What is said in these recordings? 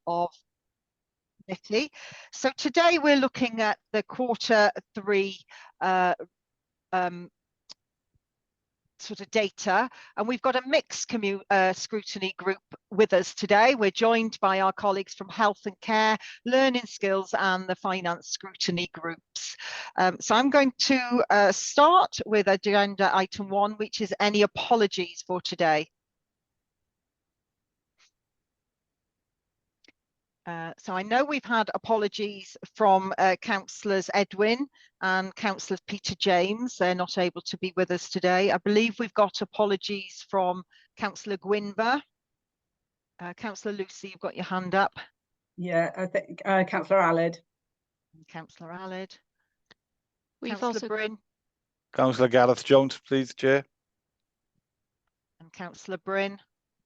of committee. So today we're looking at the Q3 sort of data, and we've got a mixed scrutiny group with us today. We're joined by our colleagues from Health and Care, Learning Skills and the Finance Scrutiny groups. So I'm going to start with agenda item 1, which is any apologies for today. So I know we've had apologies from Councillors Edwin and Councillor Peter James. They're not able to be with us today. I believe we've got apologies from Councillor Gwynver. Councillor Lucy, you've got your hand up. Yeah, I think Councillor Allard. Councillor Allard. We've Councillor also Bryn. Councillor Gareth Jones, please, Chair. And Councillor Bryn.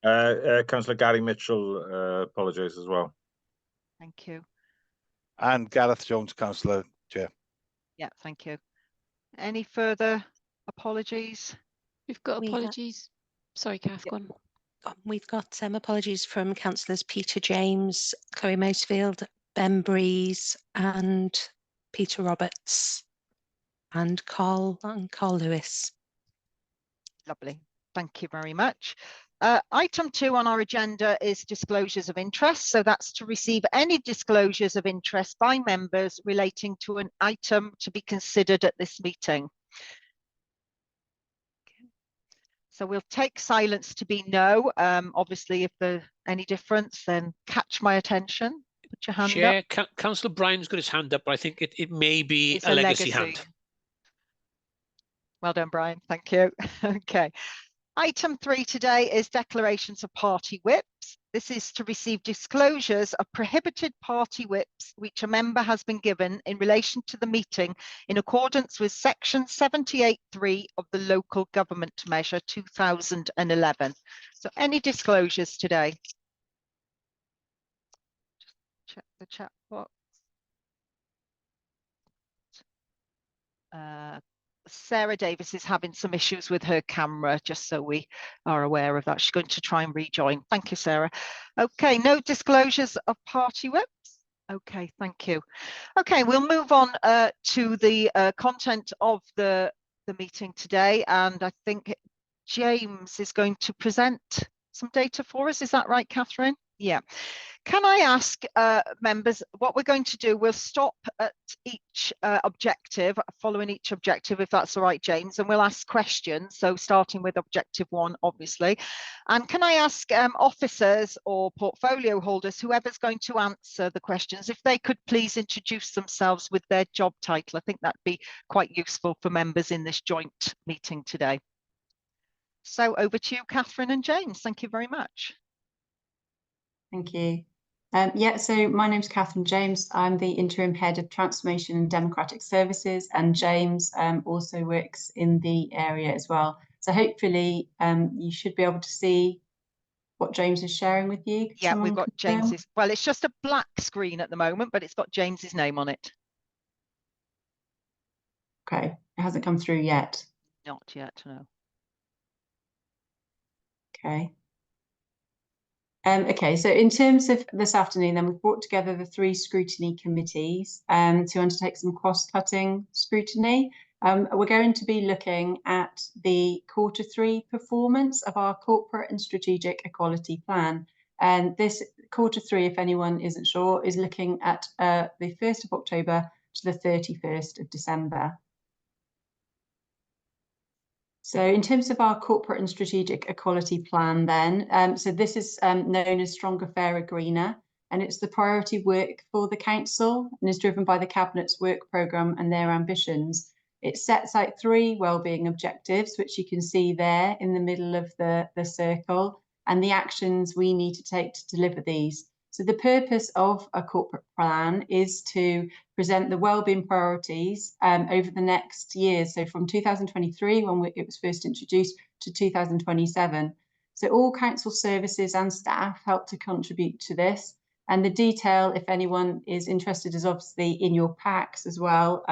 Councillor Gary Mitchell apologise as well. Thank you. And Gareth Jones, Councillor, Chair. Yeah, thank you. Any further apologies? We've got apologies. Sorry, Kath, go on. We've got apologies from Councillors Peter James, Chloe Mosefield, Ben Breeze and Peter Roberts and Carl Lewis. Lovely. Thank you very much. Item 2 on our agenda is disclosures of interest. So that's to receive any disclosures of interest by members relating to an item to be considered at this meeting. Okay. So we'll take silence to be no. Obviously, if there's any difference, then catch my attention. Put your hand up. Chair, Councillor Bryan's got his hand up, but I think it may be It's a legacy hand. Well done, Brian. Thank you. Okay. Item 3 today is declarations of party whips. This is to receive disclosures of prohibited party whips which a member has been given in relation to the meeting in accordance with section 78.3 of the Local Government Measure 2011. So any disclosures today? Just check the chat box. Sarah Davis is having some issues with her camera, just so we are aware of that. She's going to try and rejoin. Thank you, Sarah. Okay, no disclosures of party whips. Okay, thank you. Okay, we'll move on to the content of the meeting today, and I think James is going to present some data for us. Is that right, Catherine? Yeah. Can I ask members what we're going to do? We'll stop at each objective, following each objective, if that's all right, James, and we'll ask questions. So starting with objective 1, obviously. And can I ask officers or portfolio holders, whoever's going to answer the questions, if they could please introduce themselves with their job title? I think that'd be quite useful for members in this joint meeting today. So over to you, Catherine and James. Thank you very much. Thank you. Yeah, so my name's Catherine James. I'm the Interim Head of Transformation and Democratic Services, and James also works in the area as well. So hopefully you should be able to see what James is sharing with you. Yeah, we've got James's. Well, it's just a black screen at the moment, but it's got James's name on it. Okay, it hasn't come through yet. Not yet, no. Okay. Okay, so in terms of this afternoon, then we've brought together the 3 scrutiny committees to undertake some cross-cutting scrutiny. We're going to be looking at the Q3 performance of our corporate and strategic equality plan. And this Q3, if anyone isn't sure, is looking at the 1st of October to the 31st of December. So in terms of our corporate and strategic equality plan then, so this is known as Stronger, Fairer, Greener, and it's the priority work for the Council and is driven by the Cabinet's work programme and their ambitions. It sets out 3 wellbeing objectives, which you can see there in the middle of the circle, and the actions we need to take to deliver these. So the purpose of a corporate plan is to present the wellbeing priorities over the next years. So from 2023, when it was first introduced, to 2027. So all council services and staff help to contribute to this. And the detail, if anyone is interested, is obviously in your packs as well,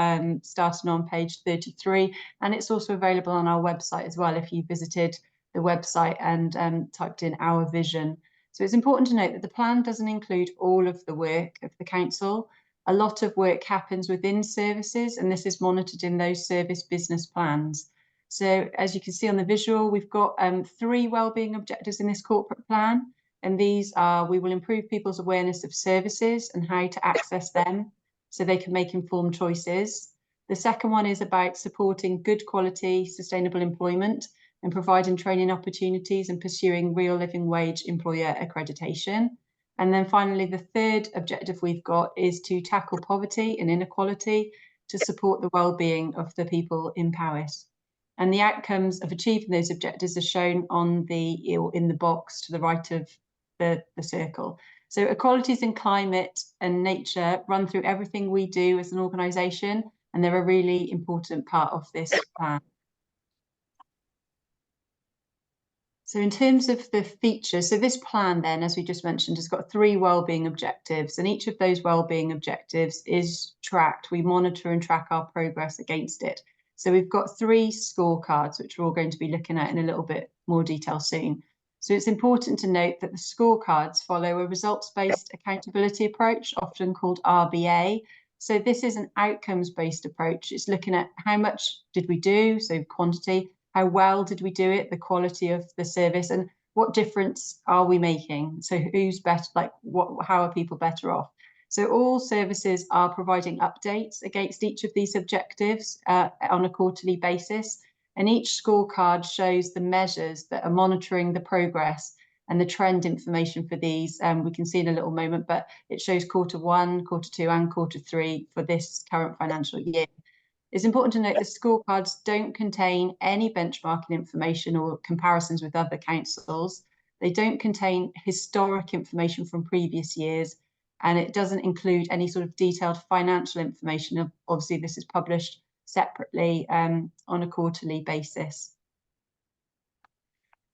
starting on page 33. And it's also available on our website as well, if you visited the website and typed in our vision. So it's important to note that the plan doesn't include all of the work of the council. A lot of work happens within services, and this is monitored in those service business plans. So as you can see on the visual, we've got 3 wellbeing objectives in this corporate plan. And these are, we will improve people's awareness of services and how to access them so they can make informed choices. The second one is about supporting good quality, sustainable employment and providing training opportunities and pursuing real living wage employer accreditation. And then finally, the third objective we've got is to tackle poverty and inequality to support the well-being of the people in Powys. And the outcomes of achieving those objectives are shown on in the box to the right of the circle. So equalities in climate and nature run through everything we do as an organisation, and they're a really important part of this plan. So in terms of the features, so this plan then, as we just mentioned, has got 3 wellbeing objectives, and each of those wellbeing objectives is tracked. We monitor and track our progress against it. So we've got 3 scorecards, which we're all going to be looking at in a little bit more detail soon. So it's important to note that the scorecards follow a results-based accountability approach, often called RBA. So this is an outcomes-based approach. It's looking at how much did we do, so quantity, how well did we do it, the quality of the service, and what difference are we making? So who's better, like how are people better off? So all services are providing updates against each of these objectives on a quarterly basis. And each scorecard shows the measures that are monitoring the progress and the trend information for these. We can see in a little moment, but it shows Q1, Q2 and Q3 for this current financial year. It's important to note the scorecards don't contain any benchmarking information or comparisons with other councils. They don't contain historic information from previous years, and it doesn't include any sort of detailed financial information. Obviously, this is published separately on a quarterly basis.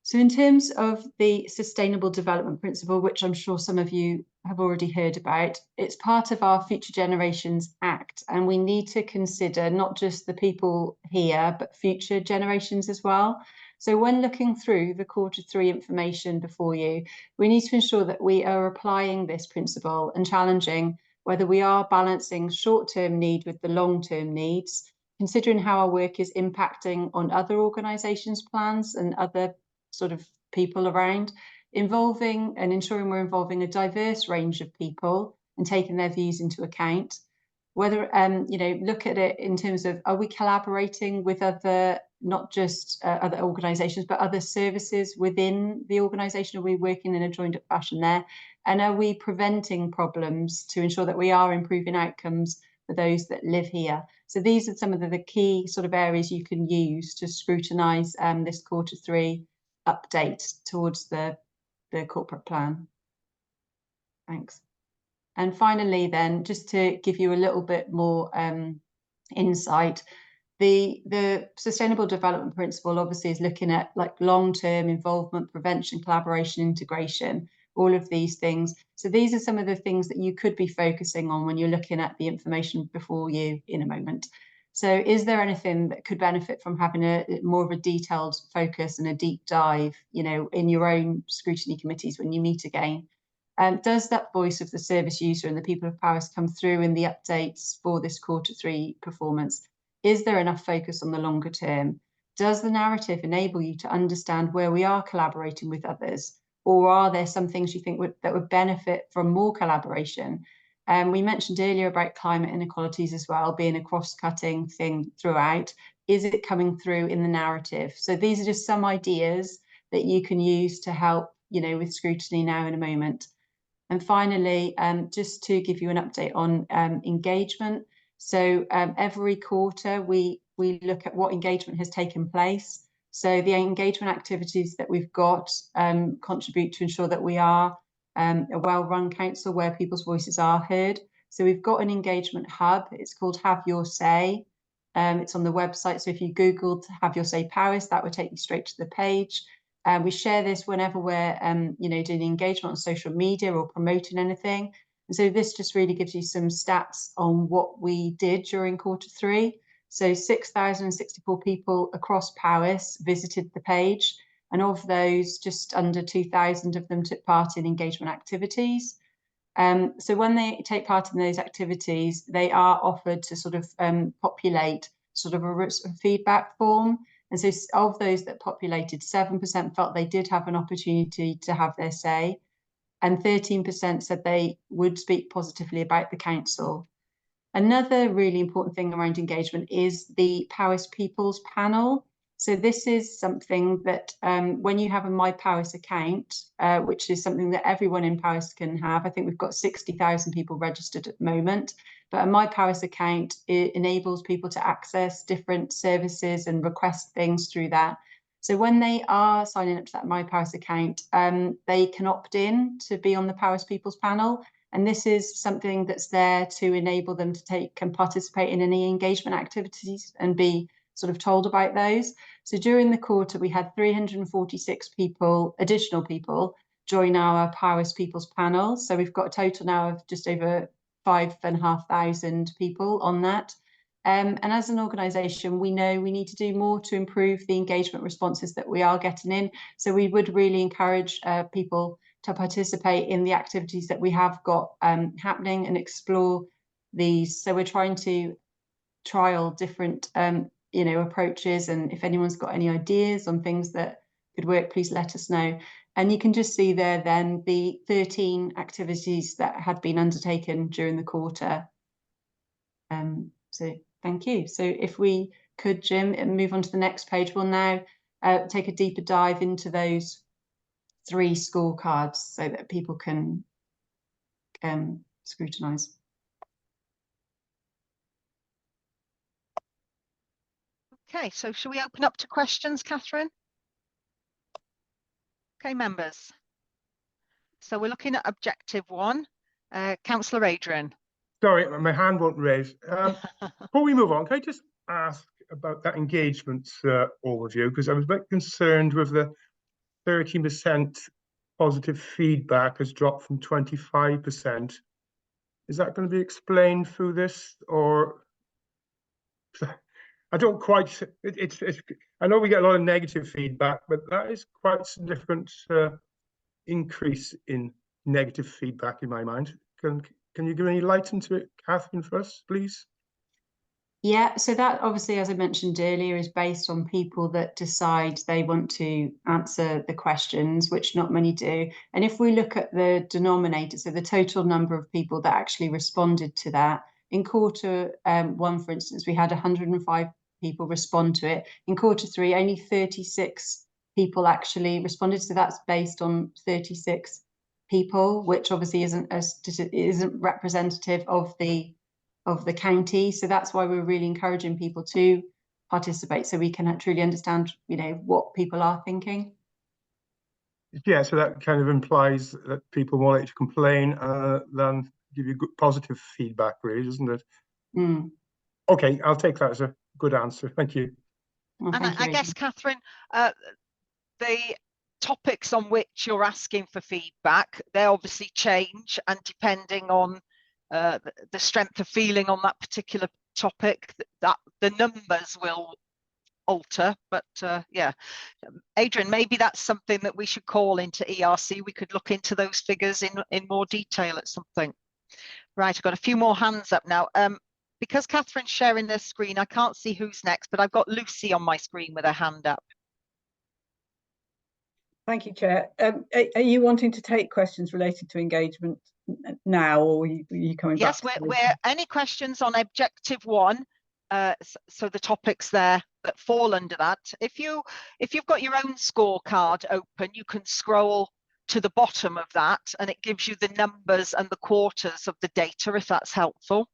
So in terms of the Sustainable Development Principle, which I'm sure some of you have already heard about, it's part of our Future Generations Act, and we need to consider not just the people here, but future generations as well. So when looking through the Q3 information before you, we need to ensure that we are applying this principle and challenging whether we are balancing short-term need with the long-term needs, considering how our work is impacting on other organisations' plans and other sort of people around, involving and ensuring we're involving a diverse range of people and taking their views into account. Whether, look at it in terms of, are we collaborating with other, not just other organisations, but other services within the organisation? Are we working in a joined up fashion there? And are we preventing problems to ensure that we are improving outcomes for those that live here? So these are some of the key sort of areas you can use to scrutinise this Q3 update towards the corporate plan. Thanks. And finally, then, just to give you a little bit more insight, the Sustainable Development Principle obviously is looking at like long-term involvement, prevention, collaboration, integration, all of these things. So these are some of the things that you could be focusing on when you're looking at the information before you in a moment. So is there anything that could benefit from having a more of a detailed focus and a deep dive, in your own scrutiny committees when you meet again? Does that voice of the service user and the people of Powys come through in the updates for this Q3 performance? Is there enough focus on the longer term? Does the narrative enable you to understand where we are collaborating with others? Or are there some things you think that would benefit from more collaboration? We mentioned earlier about climate inequalities as well, being a cross-cutting thing throughout. Is it coming through in the narrative? So these are just some ideas that you can use to help, with scrutiny now in a moment. And finally, just to give you an update on engagement. So every quarter, we look at what engagement has taken place. So the engagement activities that we've got contribute to ensure that we are a well-run council where people's voices are heard. So we've got an engagement hub. It's called Have Your Say. It's on the website. So if you Googled Have Your Say Powys, that would take you straight to the page. We share this whenever we're, doing engagement on social media or promoting anything. And so this just really gives you some stats on what we did during Q3. So 6,064 people across Powys visited the page. And of those, just under 2,000 of them took part in engagement activities. So when they take part in those activities, they are offered to sort of populate sort of a feedback form. And so of those that populated, 7% felt they did have an opportunity to have their say, and 13% said they would speak positively about the council. Another really important thing around engagement is the Powys People's Panel. So this is something that when you have a My Powys account, which is something that everyone in Powys can have, I think we've got 60,000 people registered at the moment, but a My Powys account, it enables people to access different services and request things through that. So when they are signing up to that My Powys account, they can opt in to be on the Powys People's Panel. And this is something that's there to enable them to take and participate in any engagement activities and be sort of told about those. So during the quarter, we had 346 people, additional people, join our Powys People's Panel. So we've got a total now of just over 5,500 people on that. And as an organisation, we know we need to do more to improve the engagement responses that we are getting in. So we would really encourage people to participate in the activities that we have got happening and explore these. So we're trying to trial different approaches, and if anyone's got any ideas on things that could work, please let us know. And you can just see there then the 13 activities that had been undertaken during the quarter. So thank you. So if we could, Jim, move on to the next page, we'll now take a deeper dive into those 3 scorecards so that people can scrutinise. Okay, so shall we open up to questions, Catherine? Okay, members. So we're looking at objective 1. Councillor Adrian. Sorry, my hand won't raise. Before we move on, can I just ask about that engagement overview? Because I was a bit concerned with the 13% positive feedback has dropped from 25%. Is that going to be explained through this, or I don't quite? It's I know we get a lot of negative feedback, but that is quite a significant increase in negative feedback in my mind. Can you give any light into it, Catherine, for us, please? Yeah, so that obviously, as I mentioned earlier, is based on people that decide they want to answer the questions, which not many do. And if we look at the denominator, so the total number of people that actually responded to that, in quarter 1, for instance, we had 105 people respond to it. In quarter 3, only 36 people actually responded. So that's based on 36 people, which obviously isn't representative of the county. So that's why we're really encouraging people to participate, so we can truly understand, what people are thinking. Yeah, so that kind of implies that people want it to complain than give you good positive feedback, really, doesn't it? Mm. Okay, I'll take that as a good answer. Thank you. Well, And thank you, I guess, Catherine, the topics on which you're asking for feedback, they obviously change, and depending on the strength of feeling on that particular topic, that the numbers will alter. But yeah, Adrian, maybe that's something that we should call into ERC. We could look into those figures in more detail at some point. Right, I've got a few more hands up now. Because Catherine's sharing their screen, I can't see who's next, but I've got Lucy on my screen with her hand up. Thank you, Chair. Are you wanting to take questions related to engagement now, or are you coming back? Yes, we're any questions on objective 1, so the topics there that fall under that. If you've got your own scorecard open, you can scroll to the bottom of that, and it gives you the numbers and the quarters of the data, if that's helpful.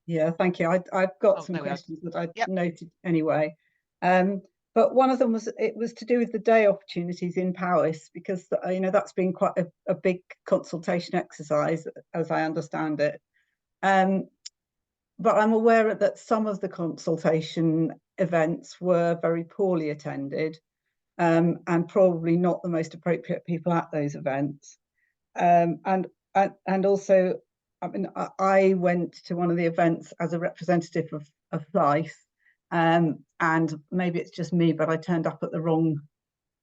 Yeah, thank you. I've got some questions that I noted anyway. But one of them was to do with the day opportunities in Powys, because that's been quite a big consultation exercise, as I understand it. But I'm aware that some of the consultation events were very poorly attended, and probably not the most appropriate people at those events. And also, I mean, I went to one of the events as a representative of Life, and maybe it's just me, but I turned up at the wrong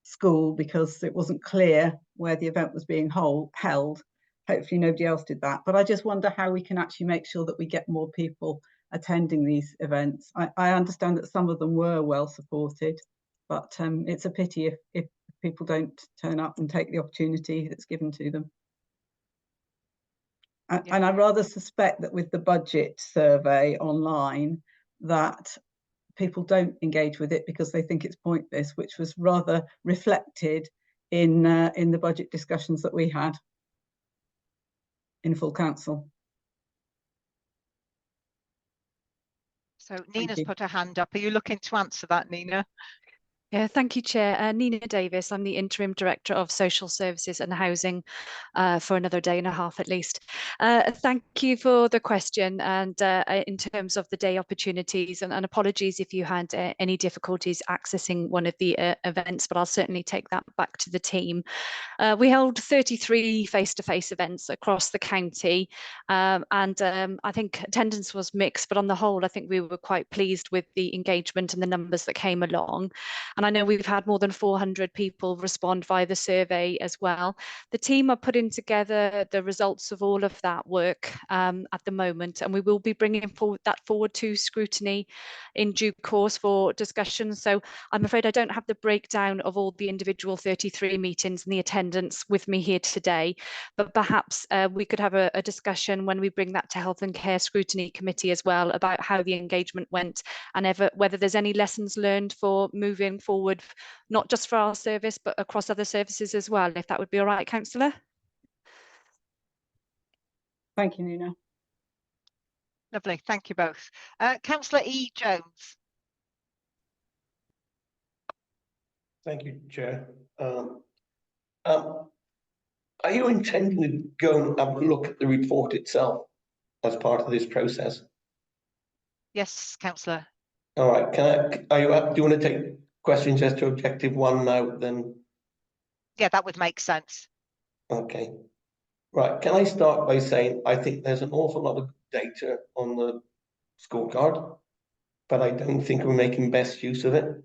school because it wasn't clear where the event was being held. Hopefully nobody else did that. But I just wonder how we can actually make sure that we get more people attending these events. I understand that some of them were well supported, but it's a pity if people don't turn up and take the opportunity that's given to them. And I rather suspect that with the budget survey online, that people don't engage with it because they think it's pointless, which was rather reflected in the budget discussions that we had in full council. So Nina's put her hand up. Are you looking to answer that, Nina? Yeah, thank you, Chair. Nina Davis, I'm the Interim Director of Social Services and Housing for another day and a half at least. Thank you for the question, and in terms of the day opportunities, and apologies if you had any difficulties accessing one of the events, but I'll certainly take that back to the team. We held 33 face-to-face events across the county, and I think attendance was mixed, but on the whole, I think we were quite pleased with the engagement and the numbers that came along. And I know we've had more than 400 people respond via the survey as well. The team are putting together the results of all of that work at the moment, and we will be bringing forward to scrutiny in due course for discussion. So I'm afraid I don't have the breakdown of all the individual 33 meetings and the attendance with me here today, but perhaps we could have a discussion when we bring that to Health and Care Scrutiny Committee as well about how the engagement went and whether there's any lessons learned for moving forward, not just for our service, but across other services as well, if that would be all right, Councillor. Thank you, Nina. Lovely, thank you both. Councillor E. Jones. Thank you, Chair. Are you intending to go and have a look at the report itself as part of this process? Yes, Councillor. All right, do you want to take questions as to objective 1 now then? Yeah, that would make sense. Okay. Right, can I start by saying I think there's an awful lot of data on the scorecard, but I don't think we're making best use of it.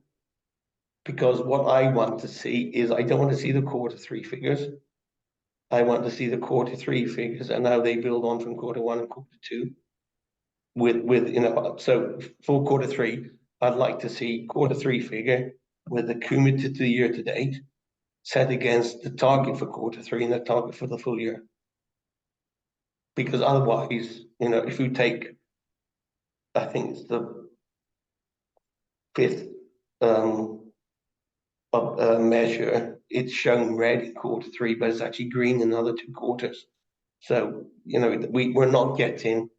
Because what I want to see is, I don't want to see the Q3 figures. I want to see the Q3 figures and how they build on from Q1 and Q2. So for Q3, I'd like to see Q3 figure with the cumulative to the year to date set against the target for Q3 and the target for the full year. Because otherwise, if you take, I think it's the 5th measure, it's shown red in Q3, but it's actually green in the other 2 quarters. So, we're not getting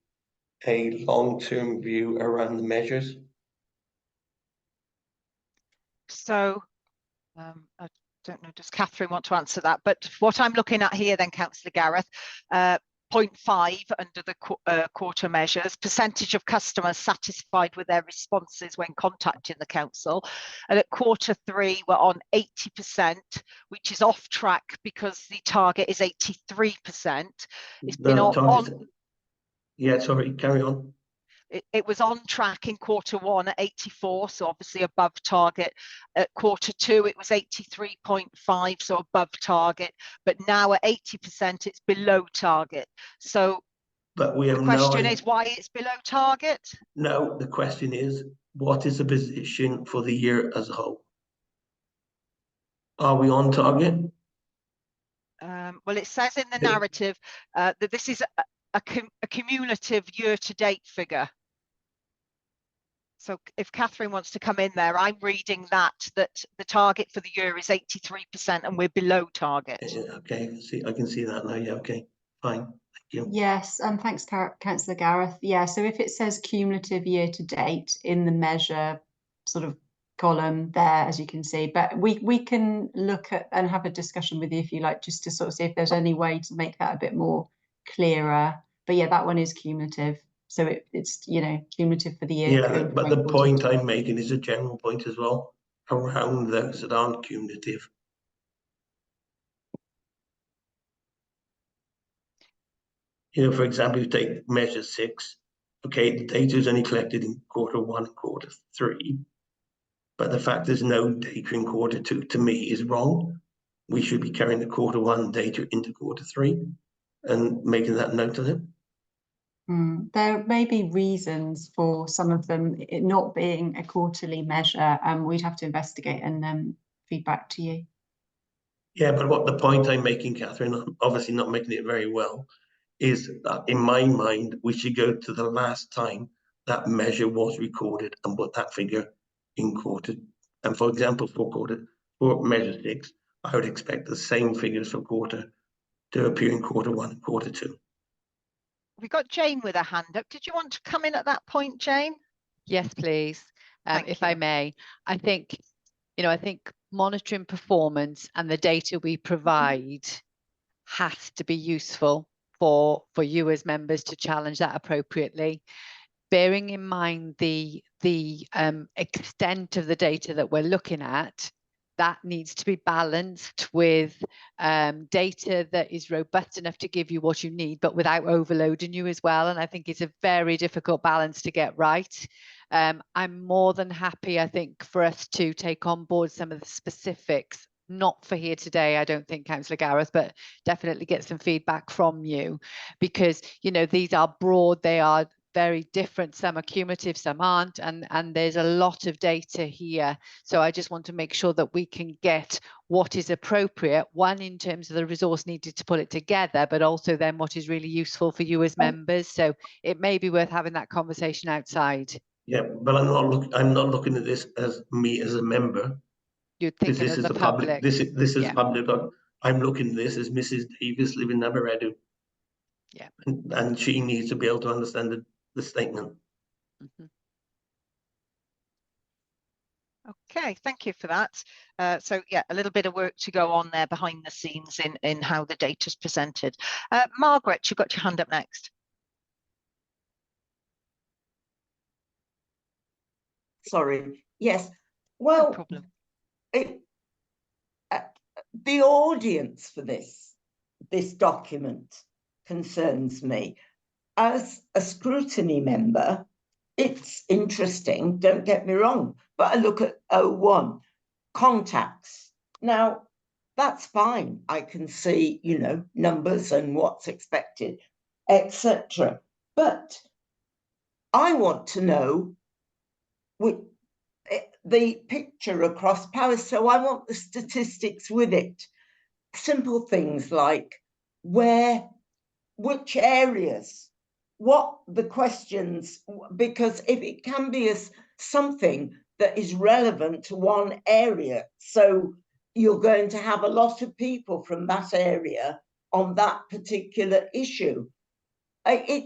a long-term view around the measures. So I don't know, does Catherine want to answer that? But what I'm looking at here then, Councillor Gareth, 0.5 under the quarter measures, percentage of customers satisfied with their responses when contacting the council. And at Q3, we're on 80%, which is off track because the target is 83%. It's been on. Yeah, sorry, carry on. It was on track in Q1 at 84, so obviously above target. At Q2, it was 83.5, so above target. But now at 80%, it's below target. So but we have the question is why it's below target? No, the question is, what is the position for the year as a whole? Are we on target? Well, it says in the narrative that this is a cumulative year-to-date figure. So if Catherine wants to come in there, I'm reading that the target for the year is 83% and we're below target. Okay, I can see that now. Yeah, okay, fine. Thank you. Yes, and thanks, Councillor Gareth. Yeah, so if it says cumulative year to date in the measure sort of column there, as you can see, but we can look at and have a discussion with you if you like, just to sort of see if there's any way to make that a bit more clearer. But yeah, that one is cumulative. So it's cumulative for the year. Yeah, but the point I'm making is a general point as well around those that aren't cumulative. For example, you take measure 6. Okay, the data is only collected in Q1 and Q3, But the fact there's no data in Q2 to me is wrong. We should be carrying the Q1 data into Q3 and making that note of it. There may be reasons for some of them it not being a quarterly measure, and we'd have to investigate and feedback to you. Yeah, but what the point I'm making, Catherine, I'm obviously not making it very well, is that in my mind, we should go to the last time that measure was recorded and put that figure in quarter. And for example, for measure 6, I would expect the same figures for quarter to appear in Q1 and Q2. We've got Jane with a hand up. Did you want to come in at that point, Jane? Yes, please. If I may, I think, I think monitoring performance and the data we provide has to be useful for you as members to challenge that appropriately. Bearing in mind the extent of the data that we're looking at, that needs to be balanced with data that is robust enough to give you what you need, but without overloading you as well. And I think it's a very difficult balance to get right. I'm more than happy, I think, for us to take on board some of the specifics, not for here today, I don't think, Councillor Gareth, but definitely get some feedback from you, because, these are broad, they are very different, some are cumulative, some aren't, and there's a lot of data here. So I just want to make sure that we can get what is appropriate, one, in terms of the resource needed to put it together, but also then what is really useful for you as members. So it may be worth having that conversation outside. Yeah, but I'm not looking at this as me as a member. You're thinking this of is the public. This is yeah. public. I'm looking at this as Mrs. Davis living in Aberedu. Yeah. And she needs to be able to understand the statement. Mm-hmm. Okay, thank you for that. So yeah, a little bit of work to go on there behind the scenes in how the data is presented. Margaret, you've got your hand up next. Sorry. Yes. Well, no problem. The audience for this document concerns me. As a scrutiny member, it's interesting, don't get me wrong, but I look at 01, contacts. Now, that's fine. I can see, numbers and what's expected, etc. But I want to know the picture across Paris, so I want the statistics with it. Simple things like which areas, what the questions, because if it can be as something that is relevant to one area, so you're going to have a lot of people from that area on that particular issue. I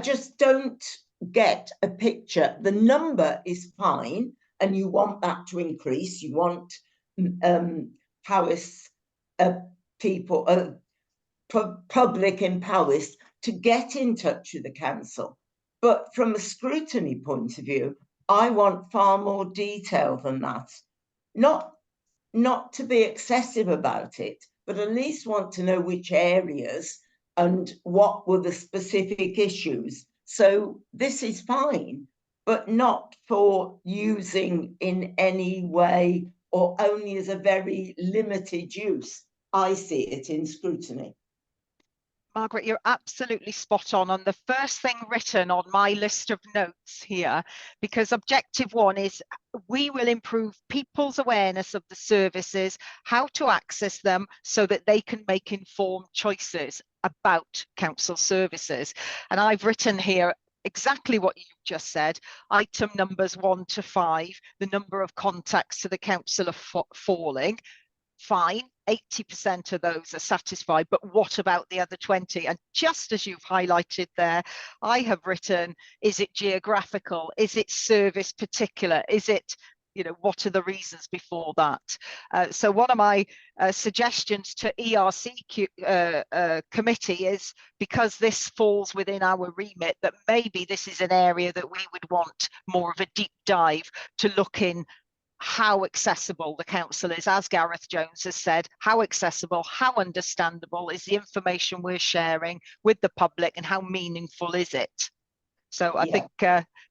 just don't get a picture. The number is fine, and you want that to increase. You want Powys people, public in Powys to get in touch with the council. But from a scrutiny point of view, I want far more detail than that. Not to be excessive about it, but at least want to know which areas and what were the specific issues. So this is fine, but not for using in any way or only as a very limited use. I see it in scrutiny. Margaret, you're absolutely spot on the first thing written on my list of notes here, because objective 1 is we will improve people's awareness of the services, how to access them so that they can make informed choices about council services. And I've written here exactly what you just said. Item numbers 1 to 5, the number of contacts to the council are falling. Fine, 80% of those are satisfied, but what about the other 20? And just as you've highlighted there, I have written, is it geographical? Is it service particular? Is it, what are the reasons before that? So one of my suggestions to ERC committee is, because this falls within our remit, that maybe this is an area that we would want more of a deep dive to look in how accessible the council is. As Gareth Jones has said, how accessible, how understandable is the information we're sharing with the public, and how meaningful is it? So I think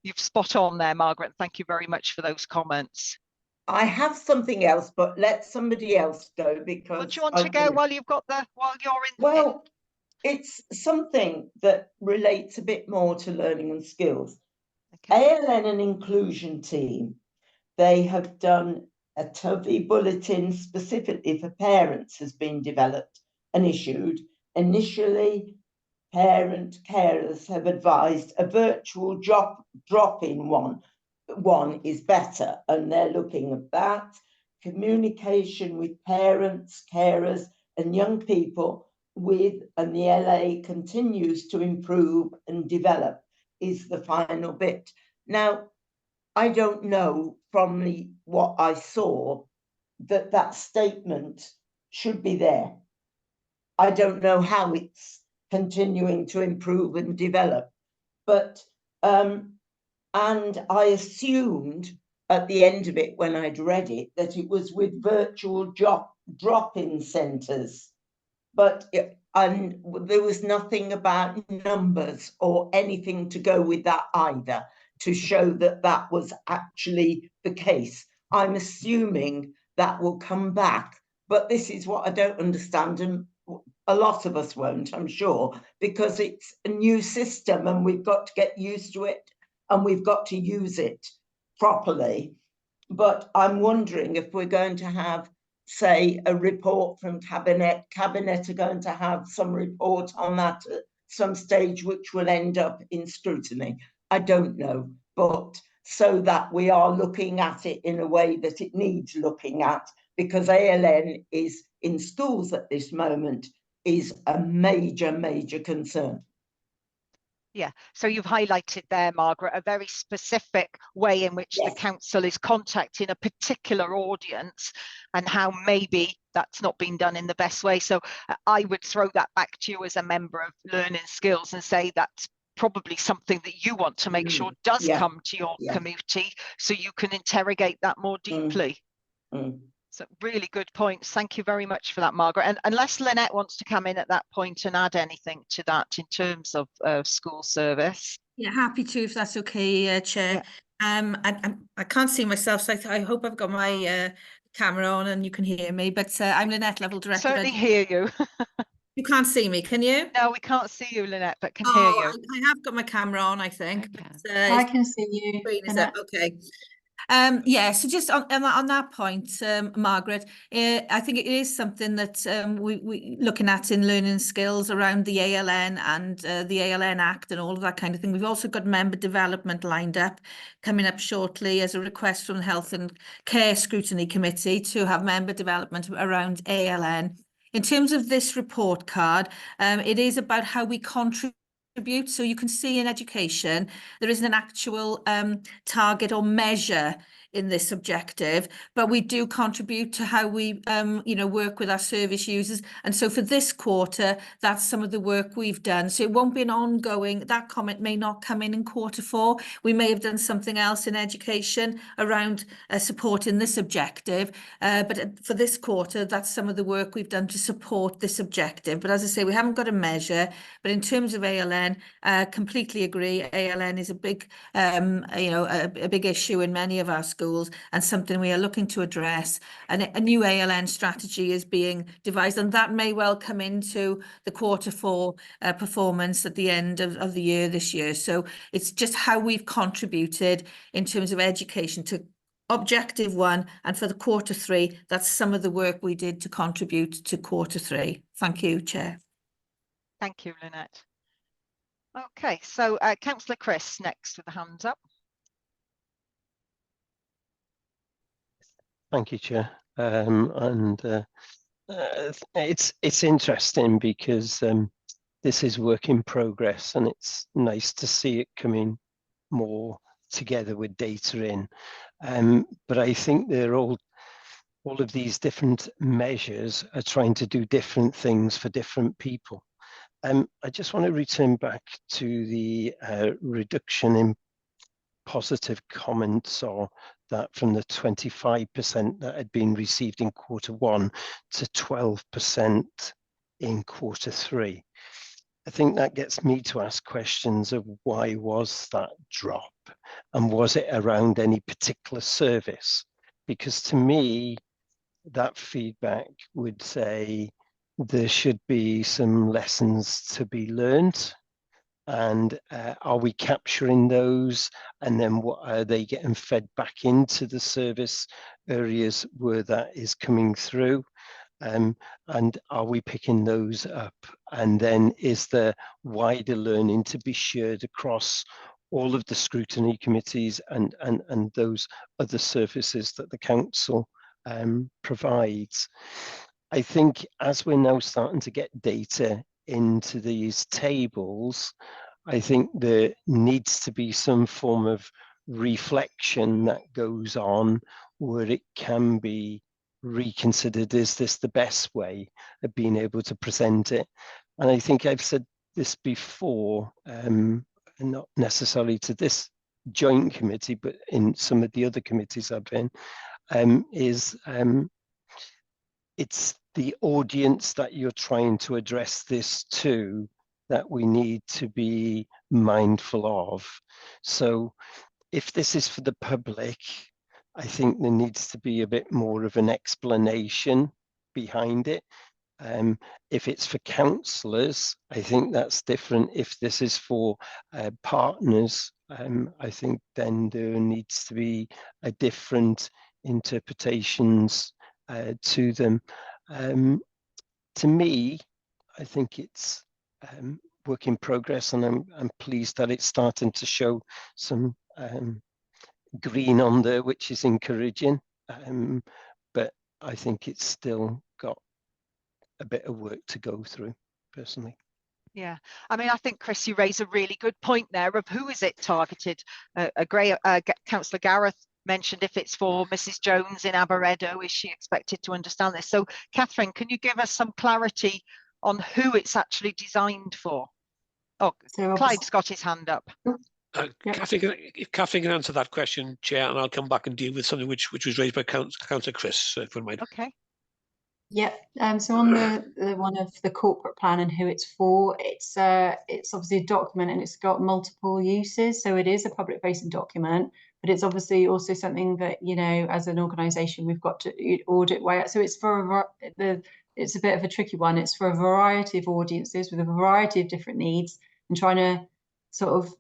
you've spot on there, Margaret. Thank you very much for those comments. I have something else, but let somebody else go because. Well, do you want to go while you're in? Well, it's something that relates a bit more to learning and skills. Okay. ALN and inclusion team, they have done a TOVI bulletin specifically for parents has been developed and issued. Initially, parent carers have advised a virtual drop-in one is better, and they're looking at that. Communication with parents, carers, and young people and the LA continues to improve and develop is the final bit. Now, I don't know from what I saw that statement should be there. I don't know how it's continuing to improve and develop, but and I assumed at the end of it when I'd read it that it was with virtual drop-in centres, but there was nothing about numbers or anything to go with that either to show that that was actually the case. I'm assuming that will come back, but this is what I don't understand, and a lot of us won't, I'm sure, because it's a new system and we've got to get used to it and we've got to use it properly. But I'm wondering if we're going to have, say, a report from Cabinet are going to have some report on that at some stage, which will end up in scrutiny. I don't know, but so that we are looking at it in a way that it needs looking at, because ALN is in schools at this moment is a major, major concern. Yeah, so you've highlighted there, Margaret, a very specific way in which the council is contacting a particular audience and how maybe that's not been done in the best way. So I would throw that back to you as a member of Learning Skills and say that's probably something that you want to make sure does come to your community so you can interrogate that more deeply. So really good points. Thank you very much for that, Margaret. And unless Lynette wants to come in at that point and add anything to that in terms of school service. Yeah, happy to, if that's okay, Chair. Yeah. I can't see myself, so I hope I've got my camera on and you can hear me, but I'm Lynette, Level Director. Certainly hear you. You can't see me, can you? No, we can't see you, Lynette, but can hear you. I have got my camera on, I think. But, I can see you. Okay. Yeah, so just on that point, Margaret, I think it is something that we looking at in learning skills around the ALN and the ALN Act and all of that kind of thing. We've also got member development lined up, coming up shortly as a request from the Health and Care Scrutiny Committee to have member development around ALN. In terms of this report card, it is about how we contribute. So you can see in education, there isn't an actual target or measure in this objective, but we do contribute to how we, work with our service users. And so for this quarter, that's some of the work we've done. So it won't be an ongoing, that comment may not come in quarter 4. We may have done something else in education around supporting this objective. But for this quarter, that's some of the work we've done to support this objective. But as I say, we haven't got a measure, but in terms of ALN, completely agree. ALN is a big, a big issue in many of our schools and something we are looking to address. And a new ALN strategy is being devised, and that may well come into the quarter 4 performance at the end of the year this year. So it's just how we've contributed in terms of education to objective 1, and for the quarter 3, that's some of the work we did to contribute to quarter 3. Thank you, Chair. Thank you, Lynette. Okay, so Councillor Chris next with the hands up. Thank you, Chair. It's interesting because this is work in progress, and it's nice to see it coming more together with data in. But I think they're all of these different measures are trying to do different things for different people. I just want to return back to the reduction in positive comments, or that from the 25% that had been received in quarter 1 to 12% in quarter 3. I think that gets me to ask questions of why was that drop, and was it around any particular service? because to me, that feedback would say there should be some lessons to be learned. And are we capturing those? And then what are they getting fed back into the service areas where that is coming through? And are we picking those up? And then is there wider learning to be shared across all of the scrutiny committees and those other services that the council provides? I think as we're now starting to get data into these tables, I think there needs to be some form of reflection that goes on where it can be reconsidered. Is this the best way of being able to present it? And I think I've said this before, not necessarily to this joint committee, but in some of the other committees I've been, it's the audience that you're trying to address this to that we need to be mindful of. So if this is for the public, I think there needs to be a bit more of an explanation behind it. If it's for councillors, I think that's different. If this is for partners, I think then there needs to be a different interpretations to them. To me, I think it's work in progress, and I'm pleased that it's starting to show some green on there, which is encouraging. But I think it's still got a bit of work to go through, personally. Yeah, I mean, I think, Chris, you raise a really good point there of who is it targeted. Councillor Gareth mentioned if it's for Mrs. Jones in Aberedo, is she expected to understand this? So, Catherine, can you give us some clarity on who it's actually designed for? Oh, So Clyde's got his hand up. Catherine can answer that question, Chair, and I'll come back and deal with something which was raised by Councillor Chris, if you mind. Okay. Yeah, so on the one of the corporate plan and who it's for, it's obviously a document and it's got multiple uses. So it is a public facing document, but it's obviously also something that, you know, as an organisation, we've got to audit way out. So it's for it's a bit of a tricky one. It's for a variety of audiences with a variety of different needs, and trying to sort of,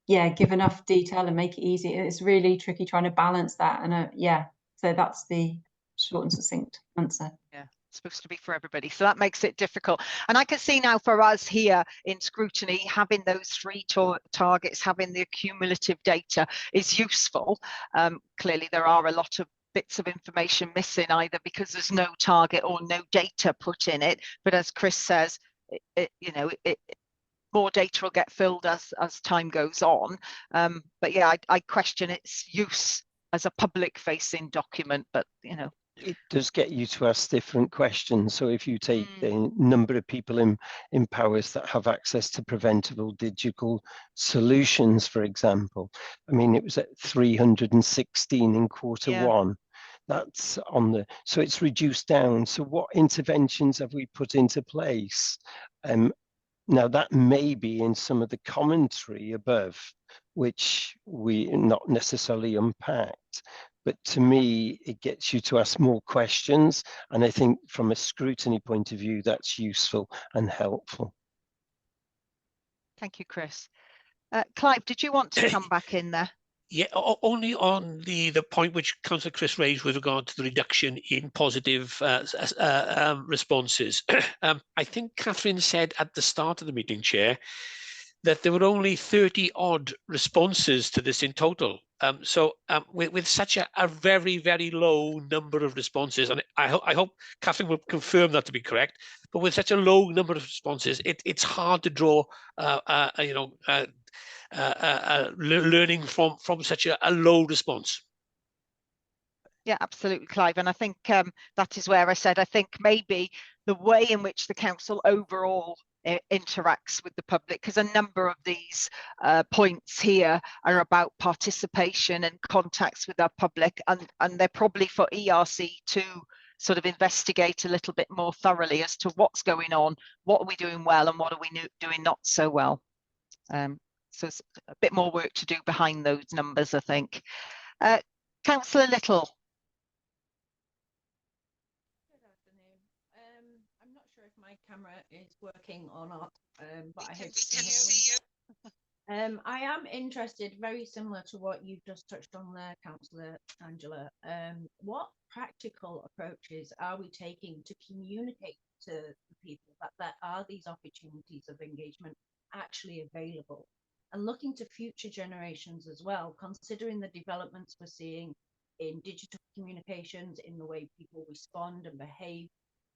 yeah, give enough detail and make it easy. It's really tricky trying to balance that. And yeah, so that's the short and succinct answer. Yeah, it's supposed to be for everybody, so that makes it difficult. And I can see now for us here in Scrutiny, having those three targets, having the cumulative data is useful. Clearly there are a lot of bits of information missing, either because there's no target or no data put in it, but as Chris says, more data will get filled as time goes on. But yeah, I question its use as a public facing document, but you know, it does get you to ask different questions. So if you take the number of people in Powys that have access to preventable digital solutions, for example, I mean, it was at 316 in Q1. That's on the, so it's reduced down. So what interventions have we put into place? Now that may be in some of the commentary above, which we not necessarily unpacked. But to me, it gets you to ask more questions. And I think from a scrutiny point of view, that's useful and helpful. Thank you, Chris. Clive, did you want to come back in there? Yeah, only on the point which Councillor Chris raised with regard to the reduction in positive responses. I think Catherine said at the start of the meeting, Chair, that there were only 30 odd responses to this in total. So with such a very, very low number of responses, and I hope Catherine will confirm that to be correct, but with such a low number of responses, it's hard to draw, learning from such a low response. Yeah, absolutely, Clive. And I think that is where I said, I think maybe the way in which the council overall interacts with the public, because a number of these points here are about participation and contacts with our public, and they're probably for ERC to sort of investigate a little bit more thoroughly as to what's going on, what are we doing well and what are we doing not so well. So it's a bit more work to do behind those numbers, I think. Councillor Little. is working or not, but I hope you can hear me. I am interested, very similar to what you just touched on there, Councillor Angela. What practical approaches are we taking to communicate to the people that there are these opportunities of engagement actually available? And looking to future generations as well, considering the developments we're seeing in digital communications, in the way people respond and behave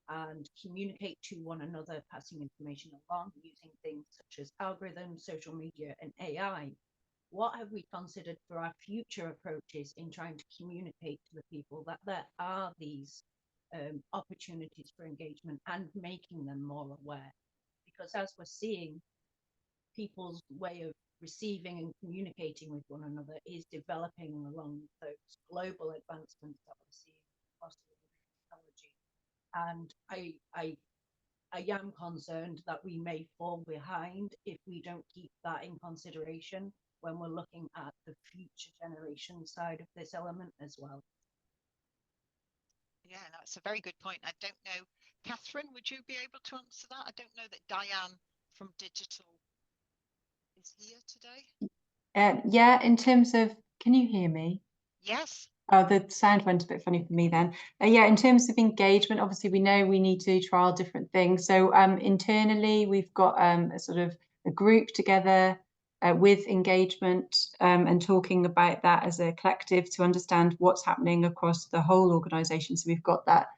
and communicate to one another, passing information along, using things such as algorithms, social media, and AI. What have we considered for our future approaches in trying to communicate to the people that there are these opportunities for engagement and making them more aware? Because as we're seeing, people's way of receiving and communicating with one another is developing along those global advancements that we're seeing across technology. And I am concerned that we may fall behind if we don't keep that in consideration when we're looking at the future generation side of this element as well. Yeah, that's a very good point. I don't know, Catherine, would you be able to answer that? I don't know that Diane from Digital is here today. Yeah, in terms of, can you hear me? Yes. Oh, the sound went a bit funny for me then. Yeah, in terms of engagement, obviously we know we need to trial different things. So internally, we've got a sort of a group together with engagement and talking about that as a collective to understand what's happening across the whole organisation. So we've got that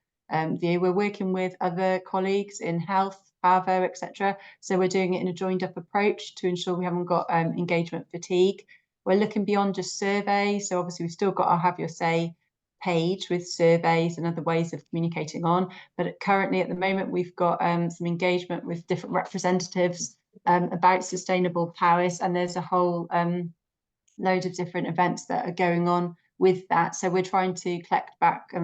view. We're working with other colleagues in health, Pavo, etc. So we're doing it in a joined up approach to ensure we haven't got engagement fatigue. We're looking beyond just surveys. So obviously we've still got our Have Your Say page with surveys and other ways of communicating on. But currently at the moment, we've got some engagement with different representatives about sustainable Paris. And there's a whole load of different events that are going on with that. So we're trying to collect back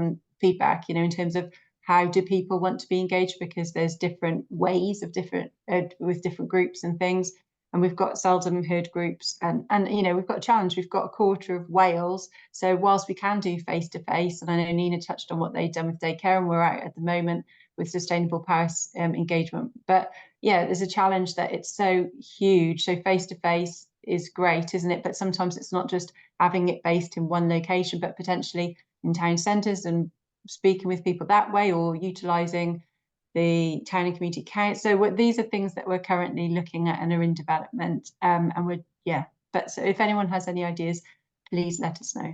feedback, you know, in terms of how do people want to be engaged, because there's different ways of different with different groups and things. And we've got seldom heard groups and you know, we've got a challenge. We've got a quarter of Wales. So whilst we can do face-to-face, and I know Nina touched on what they've done with daycare, and we're out at the moment with Sustainable Paris engagement. But yeah, there's a challenge that it's so huge. So face-to-face is great, isn't it? But sometimes it's not just having it based in one location, but potentially in town centres and speaking with people that way, or utilising the town and community council. So these are things that we're currently looking at and are in development. And we're, yeah, but so if anyone has any ideas, please let us know.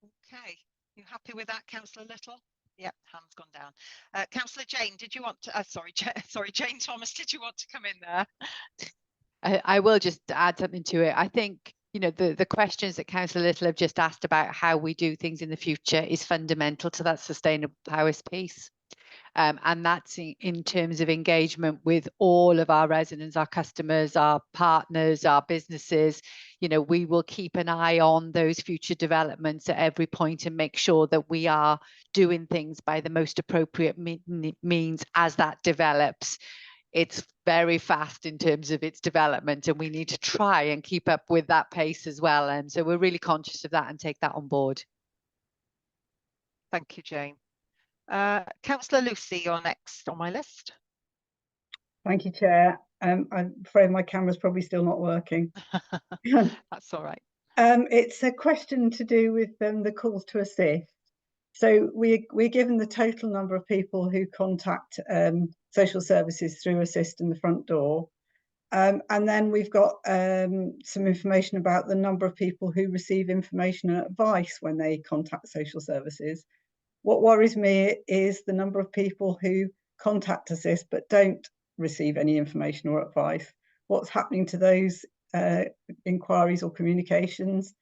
Okay, you happy with that, Councillor Little? Yep, hand's gone down. Councillor Jane, did you want to, sorry, Jane Thomas, did you want to come in there? I will just add something to it. I think, you know, the questions that Councillor Little have just asked about how we do things in the future is fundamental to that sustainable Paris piece. And that's in terms of engagement with all of our residents, our customers, our partners, our businesses. You know, we will keep an eye on those future developments at every point and make sure that we are doing things by the most appropriate means as that develops. It's very fast in terms of its development, and we need to try and keep up with that pace as well. And so we're really conscious of that and take that on board. Thank you, Jane. Councillor Lucy, you're next on my list. Thank you, Chair. I'm afraid my camera's probably still not working. That's all right. It's a question to do with the calls to assist. So we're given the total number of people who contact social services through Assist in the front door. And then we've got some information about the number of people who receive information and advice when they contact social services. What worries me is the number of people who contact Assist but don't receive any information or advice. What's happening to those inquiries or communications?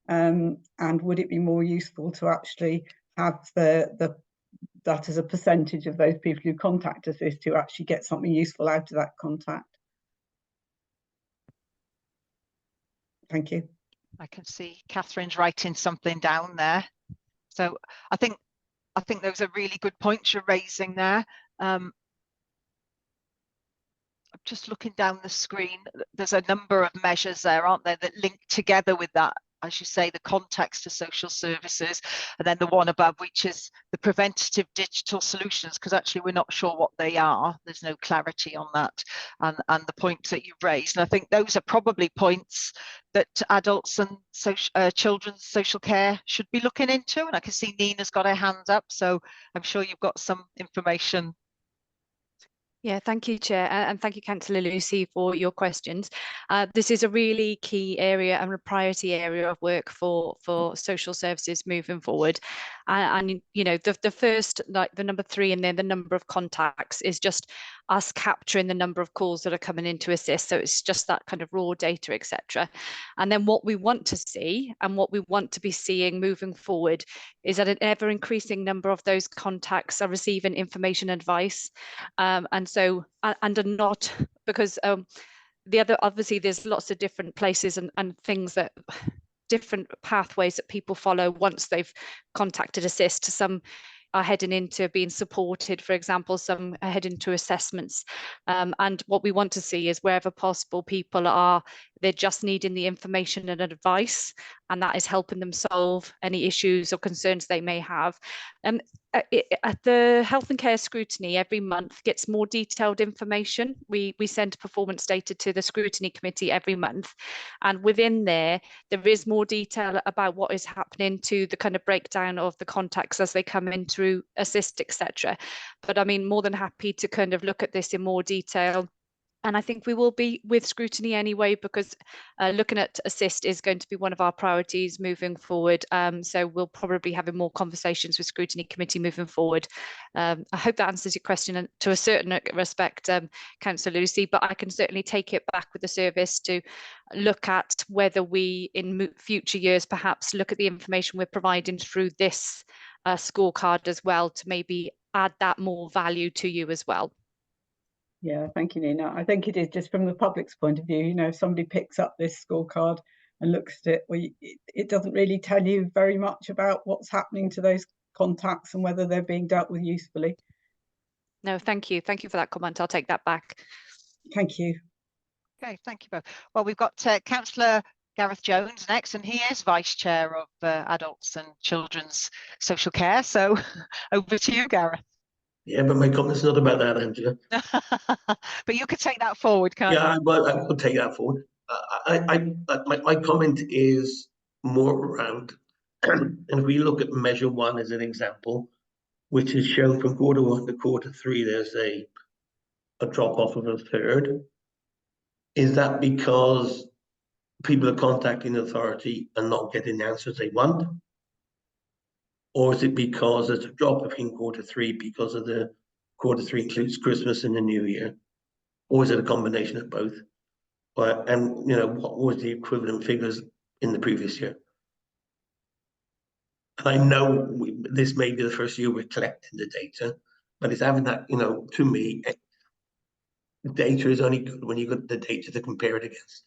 And would it be more useful to actually have that as a percentage of those people who contact Assist to actually get something useful out of that contact? Thank you. I can see Catherine's writing something down there. So I think those are really good points you're raising there. I'm just looking down the screen. There's a number of measures there, aren't there, that link together with that as you say, the context to social services, and then the one above, which is the preventative digital solutions, because actually we're not sure what they are. There's no clarity on that, and the points that you've raised. And I think those are probably points that adults and children's social care should be looking into. And I can see Nina's got her hand up, so I'm sure you've got some information. Yeah, thank you, Chair, and thank you, Councillor Lucy, for your questions. This is a really key area and a priority area of work for social services moving forward. And you know, the first, like the number 3, and then the number of contacts is just us capturing the number of calls that are coming in to assist. So it's just that kind of raw data, etc. And then what we want to see and what we want to be seeing moving forward is that an ever increasing number of those contacts are receiving information and advice, and so and are not, because the other, obviously there's lots of different places and things that different pathways that people follow once they've contacted assist. Some are heading into being supported, for example, some are heading to assessments, and what we want to see is wherever possible people are, they're just needing the information and advice, and that is helping them solve any issues or concerns they may have. The health and care scrutiny every month gets more detailed information. We send performance data to the scrutiny committee every month, and within there is more detail about what is happening to the kind of breakdown of the contacts as they come in through assist, etc. But I mean, more than happy to kind of look at this in more detail. And I think we will be with scrutiny anyway, because looking at assist is going to be one of our priorities moving forward. So we'll probably be having more conversations with scrutiny committee moving forward. I hope that answers your question, and to a certain respect, Councillor Lucy, but I can certainly take it back with the service to look at whether we in future years perhaps look at the information we're providing through this scorecard as well, to maybe add that more value to you as well. Yeah, thank you, Nina. I think it is just from the public's point of view, you know, if somebody picks up this scorecard and looks at it, well, it doesn't really tell you very much about what's happening to those contacts and whether they're being dealt with usefully. No, thank you. Thank you for that comment. I'll take that back. Thank you. Okay, thank you both. Well, we've got Councillor Gareth Jones next, and he is Vice Chair of Adults and Children's Social Care. So over to you, Gareth. Yeah, but my comment's not about that, Angela. But you could take that forward, can't you? Yeah, well, I will take that forward. My comment is more around, and if we look at measure 1 as an example, which is shown from quarter 1 to quarter 3, there's a drop off of a third. Is that because people are contacting the authority and not getting the answers they want? Or is it because there's a drop in quarter 3 because of the quarter 3 includes Christmas and the New Year? Or is it a combination of both? And you know, what was the equivalent figures in the previous year? And I know this may be the first year we're collecting the data, but it's having that, you know, to me, data is only good when you got the data to compare it against.